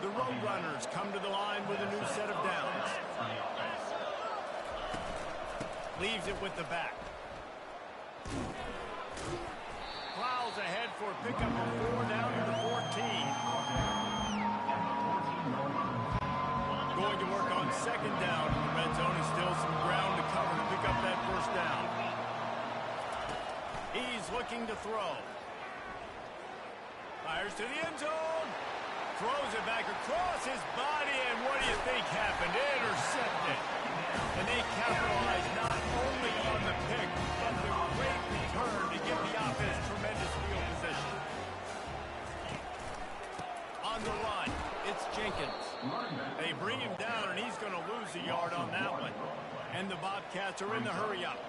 The Roadrunners come to the line with a new set of downs. Leaves it with the back. Plows ahead for a pickup of 4 down to the 14. Going to work on second down in the red zone, and still some ground to cover to pick up that first down. He's looking to throw. Fires to the end zone. Throws it back across his body, and what do you think happened? Intercepted. And they capitalized not only on the pick, but the great return to give the offense tremendous field position. On the run, it's Jenkins. They bring him down, and he's going to lose a yard on that one. And the Bobcats are in the hurry-up.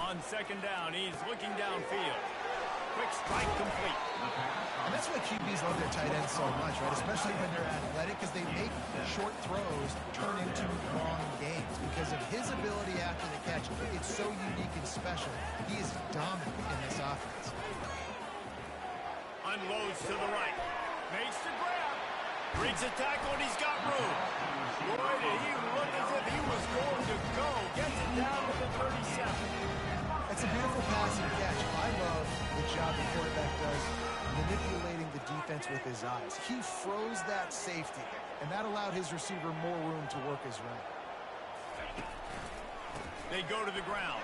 On second down, he's looking downfield. Quick strike complete. And that's why QBs love their tight ends so much, right? Especially when they're athletic, because they make short throws turn into long games. Because of his ability after the catch, it's so unique and special. He is dominant in this offense. Unloads to the right. Makes the grab. Breaks a tackle, and he's got room. Boy, did he look as if he was going to go. Gets it down to the 37. It's a beautiful pass and catch. I love the job the quarterback does manipulating the defense with his eyes. He froze that safety, and that allowed his receiver more room to work his route. They go to the ground.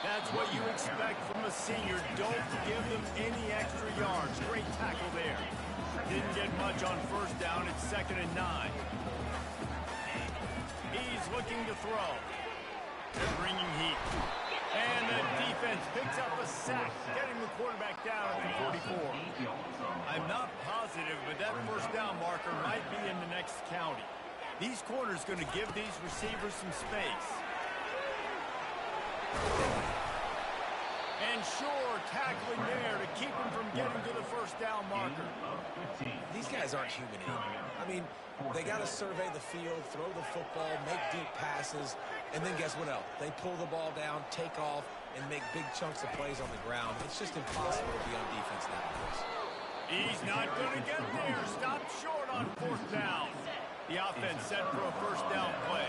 That's what you expect from a senior. Don't give them any extra yards. Great tackle there. Didn't get much on first down. It's 2nd and 9. He's looking to throw. They're bringing heat. And the defense picks up a sack, getting the quarterback down at the 44. I'm not positive, but that first down marker might be in the next county. These corners going to give these receivers some space. And sure, tackling there to keep him from getting to the first down marker. These guys aren't human anymore. I mean, they got to survey the field, throw the football, make deep passes, and then guess what else? They pull the ball down, take off, and make big chunks of plays on the ground. It's just impossible to be on defense nowadays. He's not going to get there. Stopped short on 4th down. The offense set for a first down play.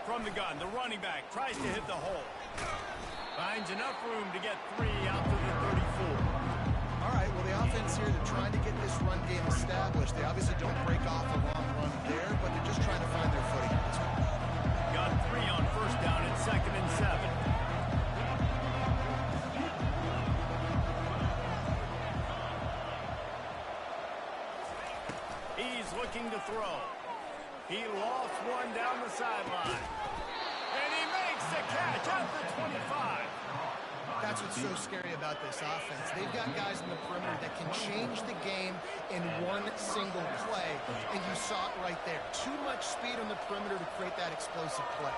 From the gun, the running back tries to hit the hole. Finds enough room to get 3 out to the 34. All right, well, the offense here, they're trying to get this run game established. They obviously don't break off a long run there, but they're just trying to find their footing in this one. Got 3 on first down at 2nd and 7. He's looking to throw. He lost one down the sideline. And he makes the catch at the 25. That's what's so scary about this offense. They've got guys in the perimeter that can change the game in one single play, and you saw it right there. Too much speed on the perimeter to create that explosive play.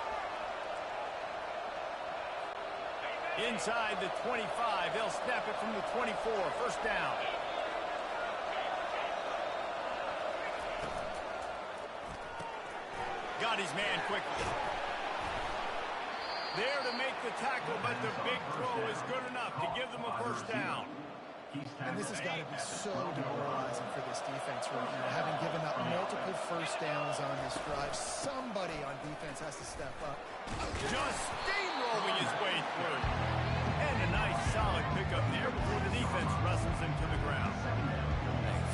Inside the 25, they'll snap it from the 24, first down. Got his man quickly. There to make the tackle, but the big throw is good enough to give them a first down. And this has got to be so demoralizing for this defense right now, having given up multiple first downs on this drive. Somebody on defense has to step up. Just steamrolling his way through. And a nice solid pickup there before the defense wrestles him to the ground.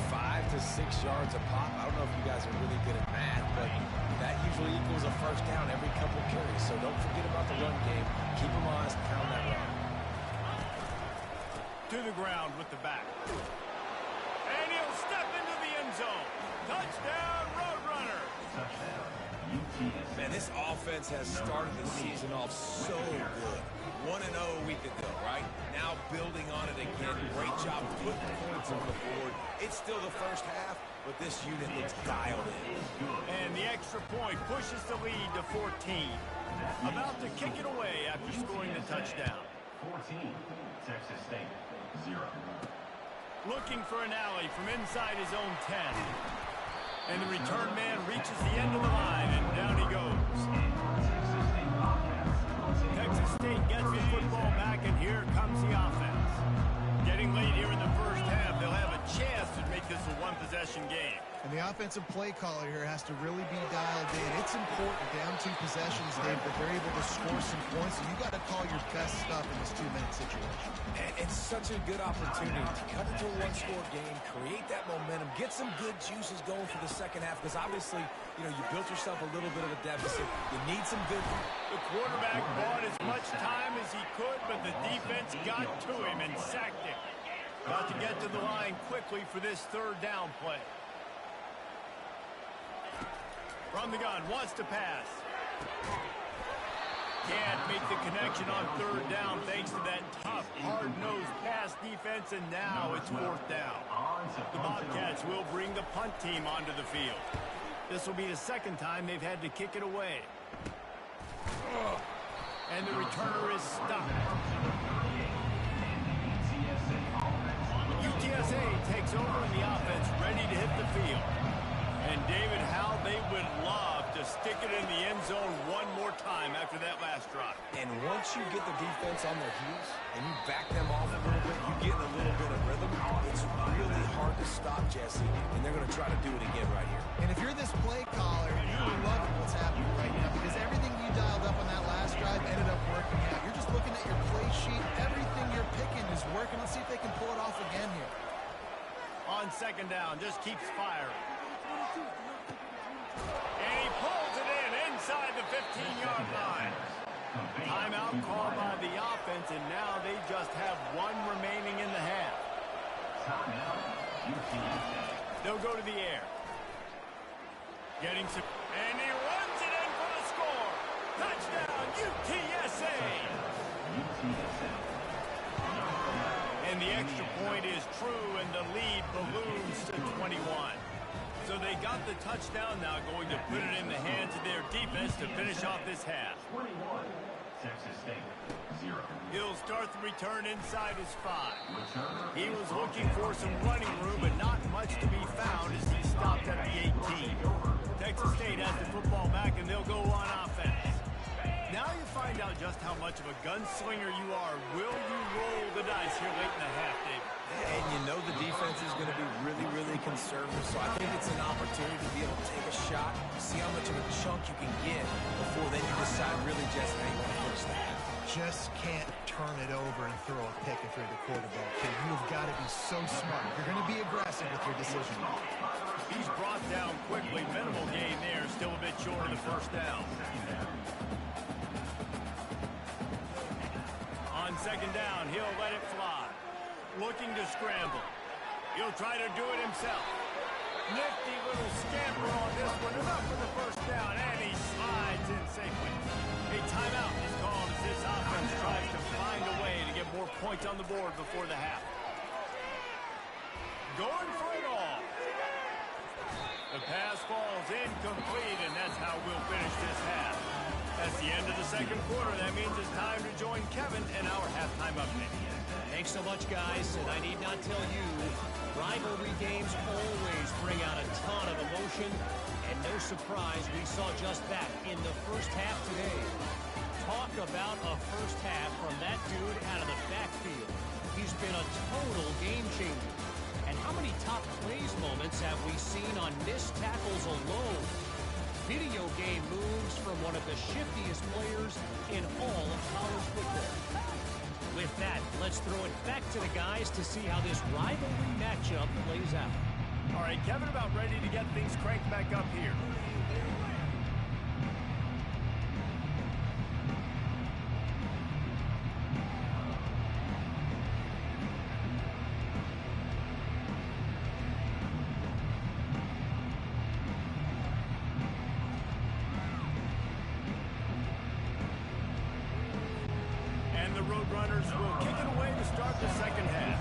5 to 6 yards a pop. I don't know if you guys are really good at math, but that usually equals a first down every couple carries. So don't forget about the run game. Keep them honest, pound that run. To the ground with the back. And he'll step into the end zone. Touchdown, Roadrunner. Man, this offense has started the season off so good. 1-0 a week ago, right? Now building on it again. Great job putting points on the board. It's still the first half, but this unit looks dialed in. And the extra point pushes the lead to 14. About to kick it away after scoring the touchdown. 14, Texas State, 0. Looking for an alley from inside his own 10. And the return man reaches the end of the line, and down he goes. Texas State gets the football back, and here comes the offense. Getting late here in the first half, they'll have a chance to make this a one-possession game. And the offensive play caller here has to really be dialed in. It's important down 2 possessions, Dave, that they're able to score some points. So you got to call your best stuff in this 2-minute situation. And it's such a good opportunity to cut it to a 1-score game, create that momentum, get some good juices going for the second half, because obviously, you built yourself a little bit of a deficit. You need some good. The quarterback bought as much time as he could, but the defense got to him and sacked him. Got to get to the line quickly for this 3rd down play. From the gun, wants to pass. Can't make the connection on 3rd down thanks to that tough, hard-nosed pass defense, and now it's 4th down. The Bobcats will bring the punt team onto the field. This will be the 2nd time they've had to kick it away. And the returner is stopped. UTSA takes over in the offense, ready to hit the field. And David, how they would love to stick it in the end zone one more time after that last drive. And once you get the defense on their heels and you back them off a little bit, you get a little bit of rhythm, it's really hard to stop, Jesse, and they're going to try to do it again right here. And if you're this play caller, you're loving what's happening right now because everything you dialed up on that last drive ended up working out. You're just looking at your play sheet. Everything you're picking is working. Let's see if they can pull it off again here. On second down, just keeps firing. And he pulls it in inside the 15-yard line. Timeout called by the offense, and now they just have one remaining in the half. They'll go to the air. Getting some, and he runs it in for the score. Touchdown, UTSA. And the extra point is true, and the lead balloons to 21. So they got the touchdown, now going to put it in the hands of their defense to finish off this half. 21, Texas State, 0. He'll start the return inside his 5. He was looking for some running room, but not much to be found as he stopped at the 18. Texas State has the football back, and they'll go on offense. Now you find out just how much of a gunslinger you are. Will you roll the dice here late in the half, David? And you know the defense is going to be really, really conservative, so I think it's an opportunity to be able to take a shot, see how much of a chunk you can get before then you decide really just how you want to finish the half. Just can't turn it over and throw a pick if you're the quarterback, kid. You've got to be so smart. You're going to be aggressive with your decision. He's brought down quickly. Minimal gain there, still a bit short of the first down. On second down, he'll let it fly. Looking to scramble. He'll try to do it himself. Nifty little scamper on this one. Enough for the first down, and he slides in safely. A timeout is called as this offense tries to find a way to get more points on the board before the half. Going for it all. The pass falls incomplete, and that's how we'll finish this half. That's the end of the second quarter. That means it's time to join Kevin in our halftime update. Thanks so much, guys, and I need not tell you, rivalry games always bring out a ton of emotion, and no surprise, we saw just that in the first half today. Talk about a first half from that dude out of the backfield. He's been a total game changer. And how many top plays moments have we seen on missed tackles alone? Video game moves from one of the shiftiest players in all of college football. With that, let's throw it back to the guys to see how this rivalry matchup plays out. All right, Kevin, about ready to get things cranked back up here. And the Roadrunners will kick it away to start the second half.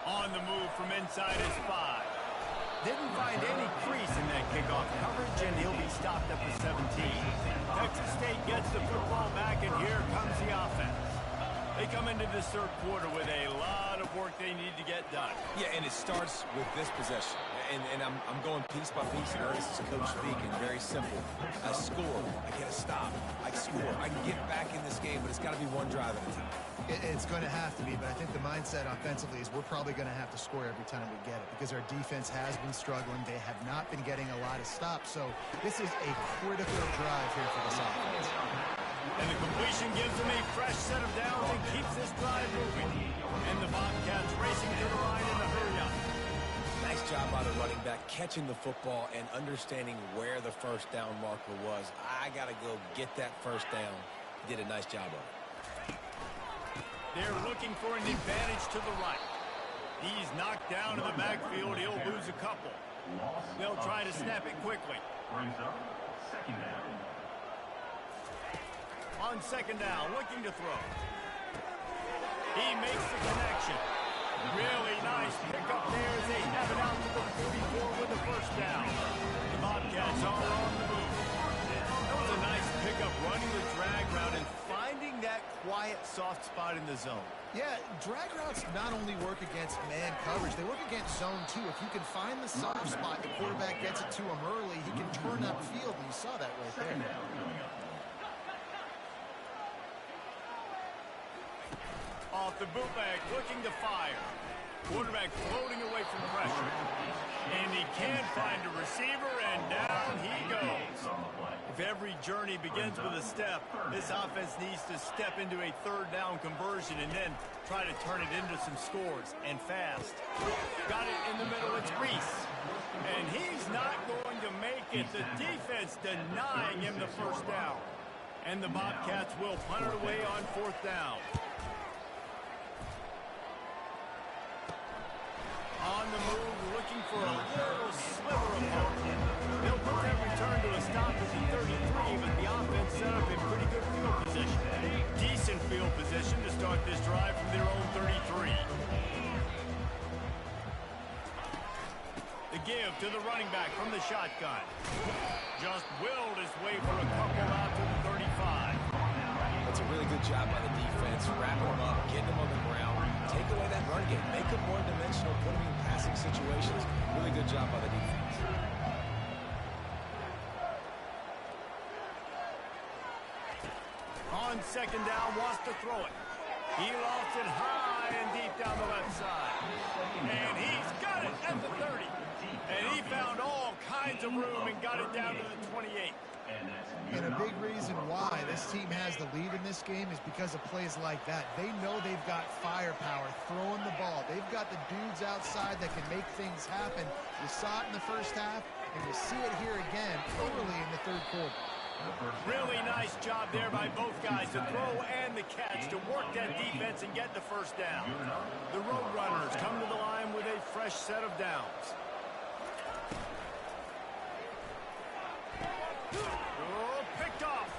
On the move from inside his 5. Didn't find any crease in that kickoff coverage, and he'll be stopped at the 17. Texas State gets the football back, and here comes the offense. They come into this third quarter with a lot of work they need to get done. Yeah, and it starts with this possession. And I'm going piece by piece, and this is coach speaking. Very simple. I score. I get a stop. I score. I can get back in this game, but it's got to be one drive at a time. It's going to have to be, but I think the mindset offensively is we're probably going to have to score every time we get it because our defense has been struggling. They have not been getting a lot of stops, so this is a critical drive here for this offense. And the completion gives them a fresh set of downs and keeps this drive moving. And the Bobcats racing to the line in the hurry-up. Nice job by the running back, catching the football and understanding where the first down marker was. I got to go get that first down. He did a nice job of it. They're looking for an advantage to the right. He's knocked down in the backfield. He'll lose a couple. They'll try to snap it quickly. Brings up second down. On second down, looking to throw. He makes the connection. Really nice pickup there as they have it out to the 44 with the first down. The Bobcats are on the move. That was a nice pickup, running the drag route and finding that quiet, soft soft spot in the zone. Yeah, drag routes not only work against man coverage, they work against zone too. If you can find the soft spot, the quarterback gets it to him early, he can turn upfield, and you saw that right there. Off the bootleg, looking to fire. Quarterback floating away from pressure. And he can't find a receiver, and down he goes. If every journey begins with a step, this offense needs to step into a third down conversion and then try to turn it into some scores, and fast. Got it in the middle, it's Reese. And he's not going to make it. The defense denying him the first down. And the Bobcats will punt it away on fourth down. On the move, looking for a little sliver of hope. They'll put that return to a stop at the 33, but the offense set up in pretty good field position. Decent field position to start this drive from their own 33. The give to the running back from the shotgun. Just willed his way for a couple out to the 35. That's a really good job by the defense, wrapping him up, getting him on the ground, take away that run game, make him more dimensional, put him in passing situations. Really good job by the defense. On second down, wants to throw it. He lofts it high and deep down the left side. And he's got it at the 30. And he found all kinds of room and got it down to the 28. And a big reason why this team has the lead in this game is because of plays like that. They know they've got firepower throwing the ball. They've got the dudes outside that can make things happen. You saw it in the first half, and you see it here again early in the third quarter. Really nice job there by both guys, the throw and the catch, to work that defense and get the first down. The Roadrunners come to the line with a fresh set of downs. Oh, picked off.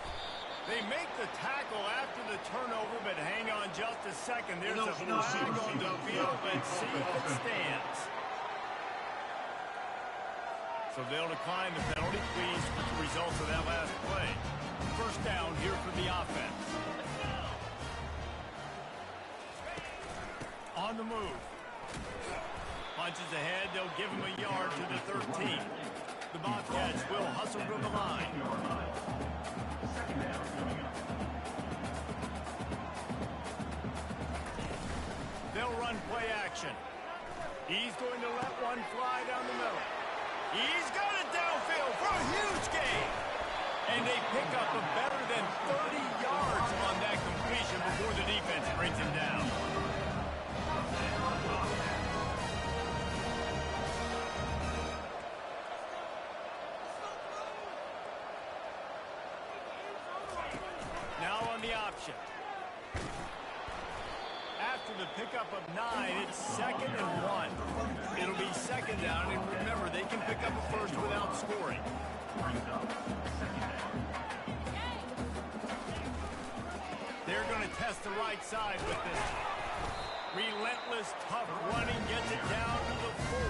They make the tackle after the turnover, but hang on just a second. There's a flag on the field. Let's see if it stands. So they'll decline the penalty, pleased with the results of that last play. First down here for the offense. On the move. Punches ahead, they'll give him a yard to the 13. The Bobcats will hustle from the line. They'll run play action. He's going to let one fly down the middle. He's got it downfield for a huge gain. And they pick up a better than 30 yards on that completion before the defense brings him down. Now on the option. After the pickup of 9, it's 2nd and 1. It'll be second down, and remember, they can pick up a first without scoring. They're going to test the right side with this. Relentless, tough running gets it down to the 4.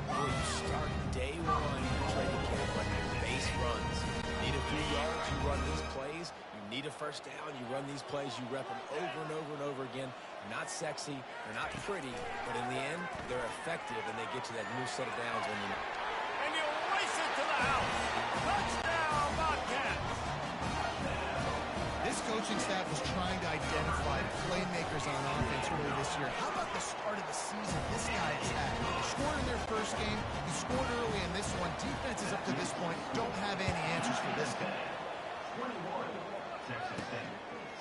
Well, you start day one in training camp running base runs. You need a few yards, you run these plays. Need a first down, you run these plays, you rep them over and over and over again. Not sexy, they're not pretty, but in the end, they're effective, and they get to that new set of downs when you know. And you race it to the house. Touchdown, Bobcats. This coaching staff was trying to identify playmakers on offense early this year. How about the start of the season this guy has had? Scored in their first game, he scored early in this one. Defenses up to this point don't have any answers for this guy.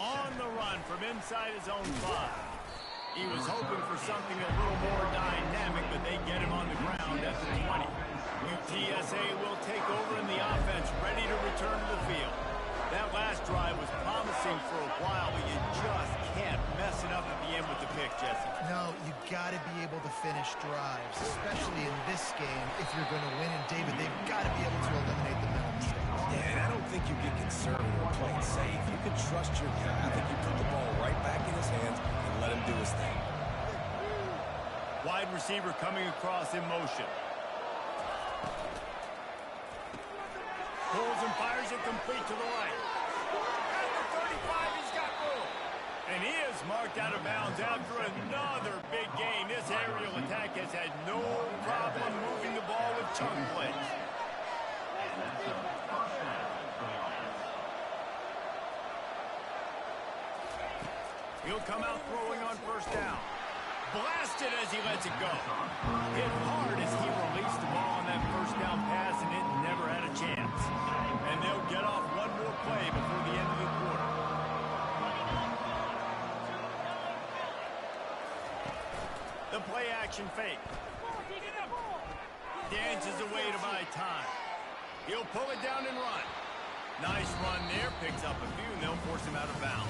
On the run from inside his own 5. He was hoping for something a little more dynamic, but they get him on the ground at the 20. UTSA will take over in the offense, ready to return to the field. That last drive was promising for a while, but you just can't mess it up at the end with the pick, Jesse. No, you got to be able to finish drives, especially in this game if you're going to win. And, David, they've got to be able to eliminate the mental mistakes. Yeah, and I don't think you get conservative or play it safe. You can trust your guy. I think you put the ball right back in his hands and let him do his thing. Wide receiver coming across in motion. Pulls and fires it complete to the right. At the 35, he's got room. And he is marked out of bounds after another big gain. This aerial attack has had no problem moving the ball with chunk plays. He'll come out throwing on first down. Blasted as he lets it go. Hit hard as he released the ball on that first down pass, and it never had a chance. And they'll get off one more play before the end of the quarter. The play action fake. Dances away to buy time. He'll pull it down and run. Nice run there. Picks up a few, and they'll force him out of bounds.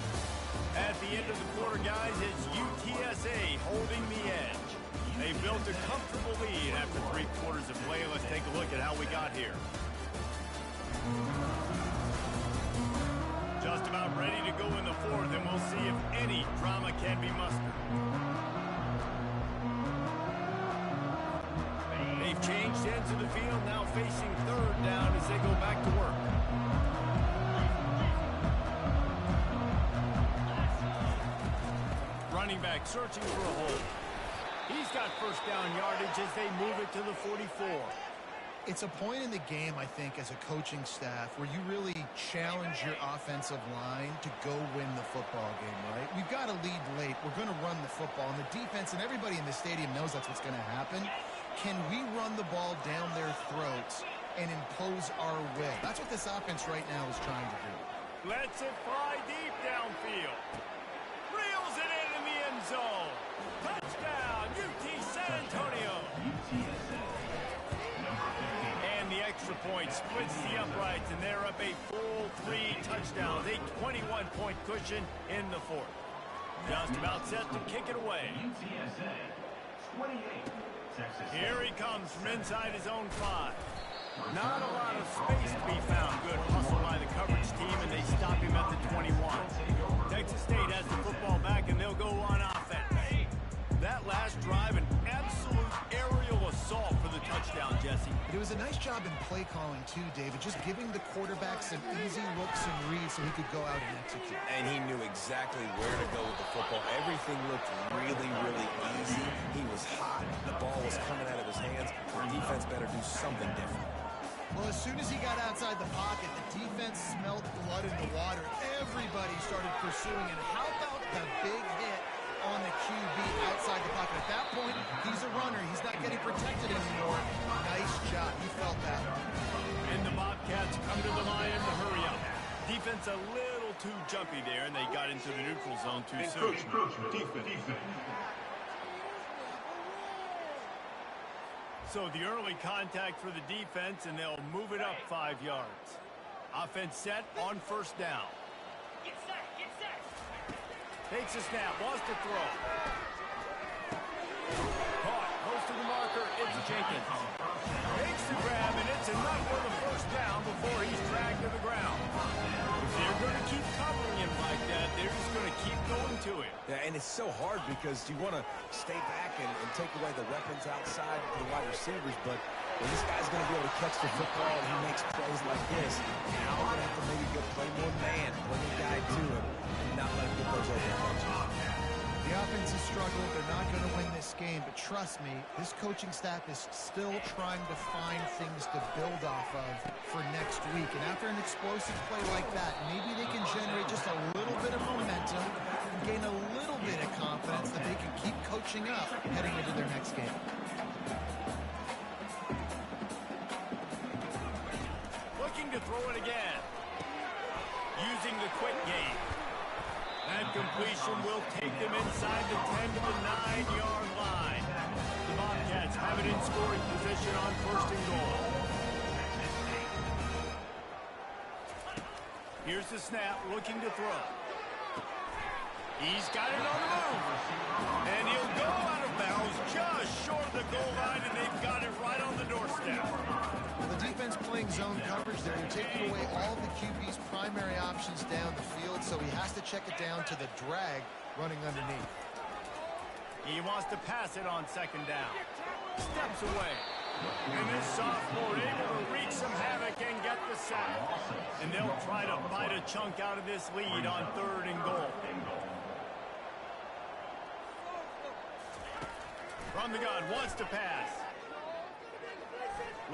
At the end of the quarter, guys, it's UTSA holding the edge. They built a comfortable lead after 3 quarters of play. Let's take a look at how we got here. Just about ready to go in the fourth, and we'll see if any drama can be mustered. They've changed ends of the field, now facing third down as they go back to work. Running back searching for a hole. He's got first down yardage as they move it to the 44. It's a point in the game, I think, as a coaching staff where you really challenge your offensive line to go win the football game, right? We've got to lead late. We're going to run the football. And the defense and everybody in the stadium knows that's what's going to happen. Can we run the ball down their throats and impose our will? That's what this offense right now is trying to do. Lets it fly deep downfield. Reels it in the end zone. Touchdown, UT San Antonio. And the extra point splits the uprights, and they're up a full 3 touchdowns, a 21-point cushion in the fourth. Just about set to kick it away. UTSA 28. Here he comes from inside his own 5. Not a lot of space to be found. Good hustle by the coverage team, and they stop him at the 21. Texas State has the football back, and they'll go on offense. That last drive, an absolute aerial assault for the touchdown, Jesse. It was a nice job in play calling, too, David, just giving the quarterback some easy looks and reads so he could go out and execute. And he knew exactly where to go with the football. Everything looked really, really easy. He was hot. The ball was coming out of his hands. The defense better do something different. Well, as soon as he got outside the pocket, the defense smelled blood in the water. Everybody started pursuing, and how about the big hit on the QB outside the pocket? At that point, he's a runner. He's not getting protected anymore. Nice job. He felt that. And the Bobcats come to the line in the hurry up. Defense a little too jumpy there, and they got into the neutral zone too soon. Defense. So the early contact for the defense, and they'll move it up 5 yards. Offense set on first down. Get set, get set. Takes a snap, wants to throw. Caught, close to the marker, it's Jenkins. Takes the grab, and it's enough for the first down before he's dragged to the ground. If they're going to keep covering him like that, they're just going to keep going to him. Yeah, and it's so hard because you want to stay back and take away the weapons outside for the wide receivers, but when this guy's going to be able to catch the football and he makes plays like this, now we're going to have to maybe go play more man, bring a guy to him, and not let him get those open punches. The offense has struggled. They're not going to win this game, but trust me, this coaching staff is still trying to find things to build off of for next week. And after an explosive play like that, maybe they can generate just a little bit of momentum and gain a little bit of confidence that they can keep coaching up heading into their next game. Looking to throw it again. Using the quick game. That completion will take them inside the 10 to the 9-yard line. The Bobcats have it in scoring position on first and goal. Here's the snap, looking to throw. He's got it on the move. And he'll go out of bounds just short of the goal line, and they've got it right on the doorstep. Well, the defense playing zone coverage, they're taking away all the QB's primary options down the field, so he has to check it down to the drag running underneath. He wants to pass it on second down. Steps away. And this sophomore able to wreak some havoc and get the sack. And they'll try to bite a chunk out of this lead on third and goal. From the gun, wants to pass.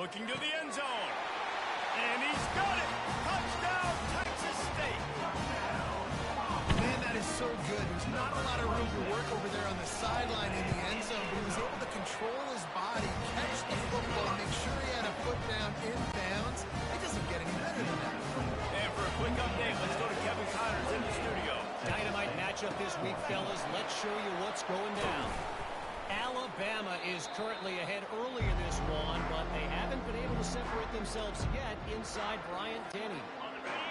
Looking to the end zone. And he's got it. Touchdown, Texas State. Man, that is so good. There's not a lot of room to work over there on the sideline in the end zone, but he was able to control his body, catch the football, make sure he had a foot down in bounds. It doesn't get any better than that. And for a quick update, let's go to Kevin Connors in the studio. Dynamite matchup this week, fellas. Let's show you what's going down. Alabama is currently ahead early in this one, but they haven't been able to separate themselves yet inside Bryant-Denny.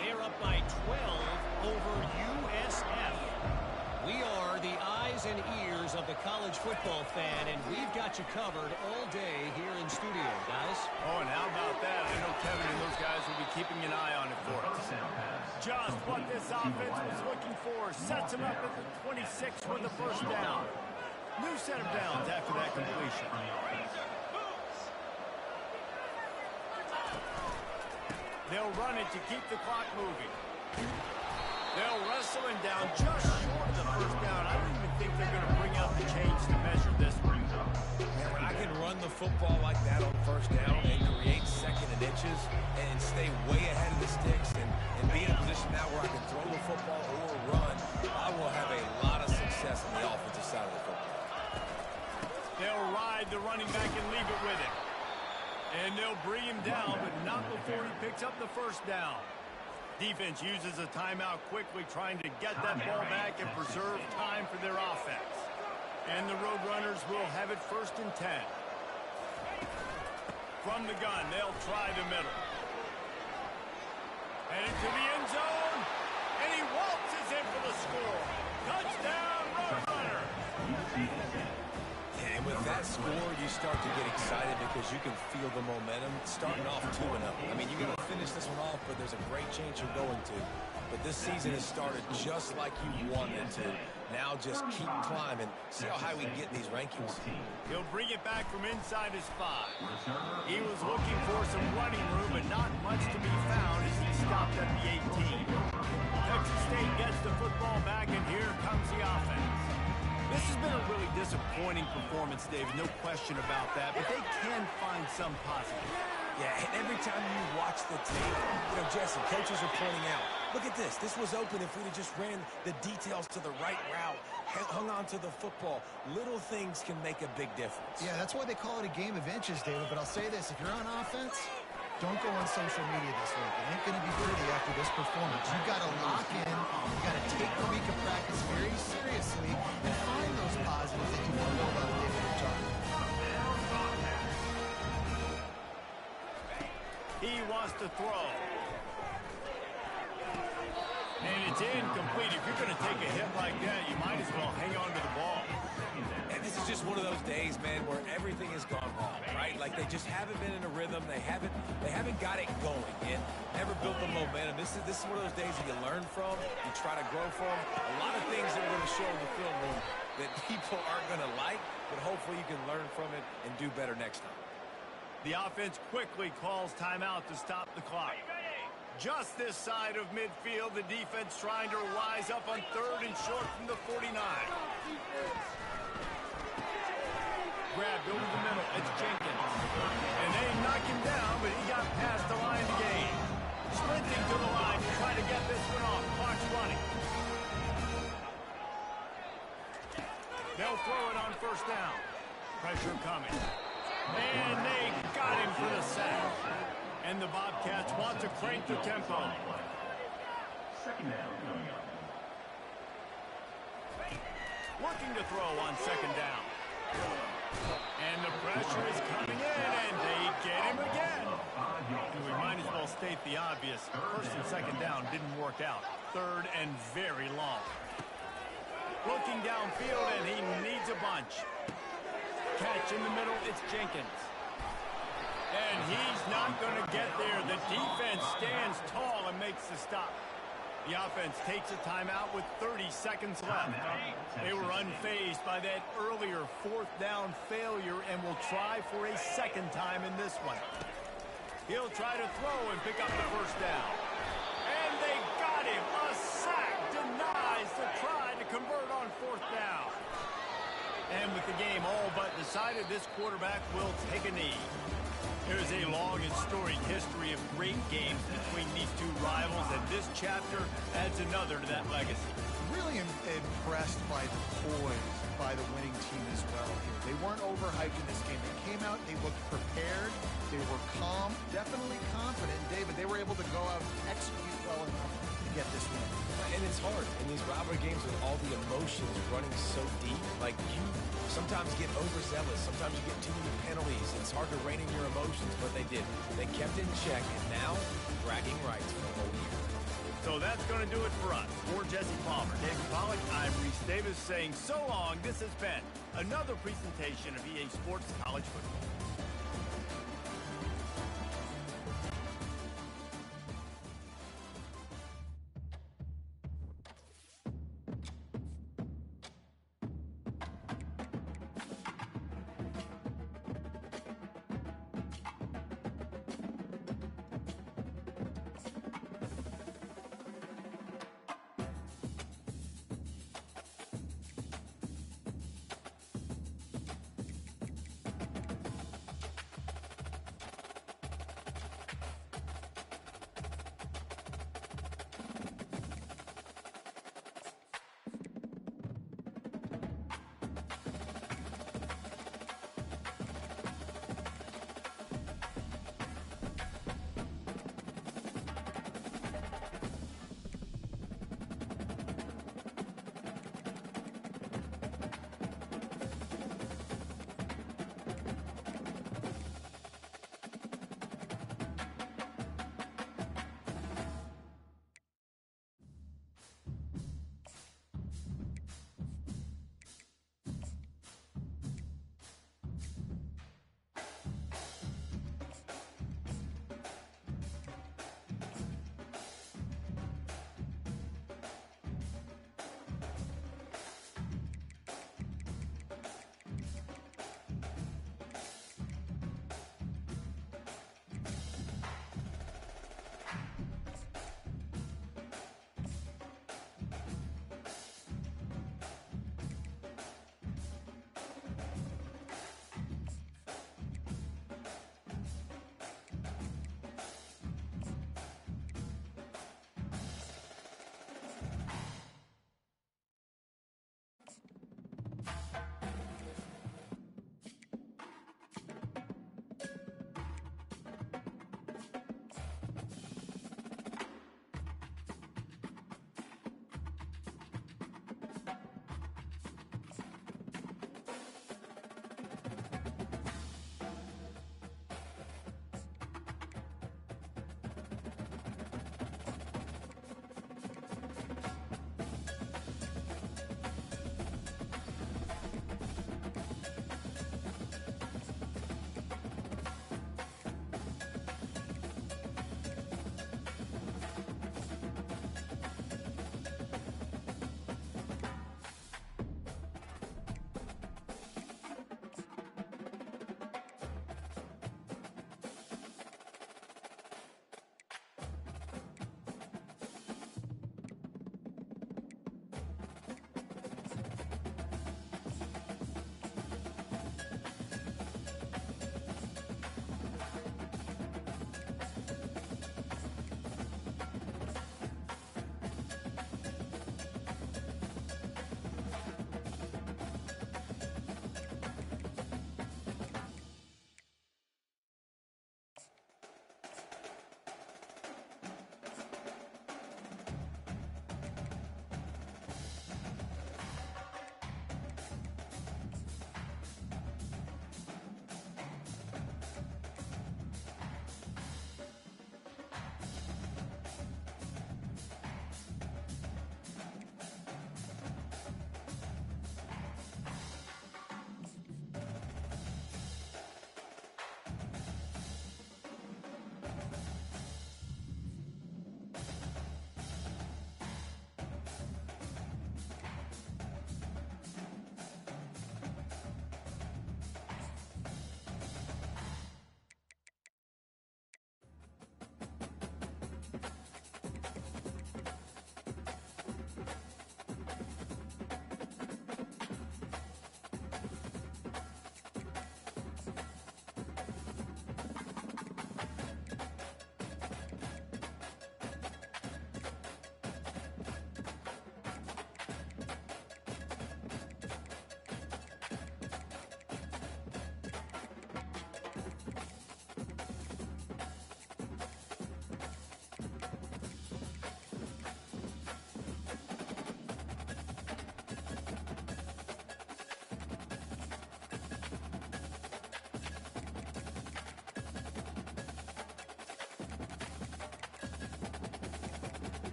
They're up by 12 over USF. We are the eyes and ears of the college football fan, and we've got you covered all day here in studio, guys. Oh, and how about that? I know Kevin and those guys will be keeping an eye on it for us. Just what this offense was looking for. Sets him up at the 26 with the first down. New set of downs after that completion. They'll run it to keep the clock moving. They'll wrestle him down just short of the first down. I don't even think they're going to bring out the chains to measure this one. Man, when I can run the football like that on first down and create second and inches and stay way ahead of the sticks and be in a position now where I can throw the football or run, I will have a lot of success on the offensive side of the football. They'll ride the running back and leave it with him. And they'll bring him down, but not before he picks up the first down. Defense uses a timeout quickly, trying to get that ball back and preserve time for their offense. And the Roadrunners will have it 1st and 10. From the gun, they'll try the middle. Headed to the end zone, and he waltzes in for the score. Touchdown, Roadrunner! And with that score, you start to get excited because you can feel the momentum starting off 2-0. I mean, you're going to finish this one off, but there's a great chance you're going to. But this season has started just like you wanted it to. Now just keep climbing. See how high we can get in these rankings. He'll bring it back from inside his 5. He was looking for some running room, but not much to be found as he stopped at the 18. Texas State gets the football back, and here comes the offense. This has been a really disappointing performance, David, no question about that, but they can find some positive. Yeah, and every time you watch the tape, Jesse, coaches are pointing out, look at this. This was open if we'd have just ran the details to the right route, hung on to the football. Little things can make a big difference. Yeah, that's why they call it a game of inches, David, but I'll say this. If you're on offense, don't go on social media this week. It ain't going to be pretty after this performance. You've got to lock in. You've got to take the week of practice very seriously and find those positives that you want to build on the day that you're talking. He wants to throw. And it's incomplete. If you're going to take a hit like that, you might as well hang on to the ball. And this is just one of those days, man, where everything has gone wrong, right? Like they just haven't been in a rhythm. They haven't got it going and never built the momentum. This is one of those days that you learn from, you try to grow from. A lot of things that we're going to show in the film room that people aren't going to like, but hopefully you can learn from it and do better next time. The offense quickly calls timeout to stop the clock. Just this side of midfield, the defense trying to rise up on 3rd and short from the 49. Grabbed over the middle, it's Jenkins. And they knock him down, but he got past the line to gain. Sprinting to the line to try to get this one off. Clock's running. They'll throw it on 1st down. Pressure coming. And they got him for the sack. And the Bobcats want to crank the tempo. 2nd down coming up. Looking to throw on 2nd down. And the pressure is coming in, and they get him again. And we might as well state the obvious. 1st and 2nd down didn't work out. 3rd and very long. Looking downfield, and he needs a bunch. Catch in the middle, it's Jenkins. And he's not going to get there. The defense stands tall and makes the stop. The offense takes a timeout with 30 seconds left. They were unfazed by that earlier 4th down failure and will try for a 2nd time in this one. He'll try to throw and pick up the 1st down. And they got him. A sack denies the try to convert on 4th down. And with the game all but decided, this quarterback will take a knee. There's a long and storied history of great games between these two rivals, and this chapter adds another to that legacy. Really impressed by the poise by the winning team as well here. They weren't overhyped in this game. They came out, they looked prepared, they were calm, definitely confident. David, they were able to go out and execute well enough to get this win. And it's hard in these rivalry games with all the emotions running so deep. Like, you sometimes get overzealous. Sometimes you get too many penalties. It's hard to rein in your emotions, but they did. They kept it in check, and now bragging rights for the whole year. So that's going to do it for us. For Jesse Palmer, David Pollack, I'm Reese Davis saying so long. This has been another presentation of EA Sports College Football.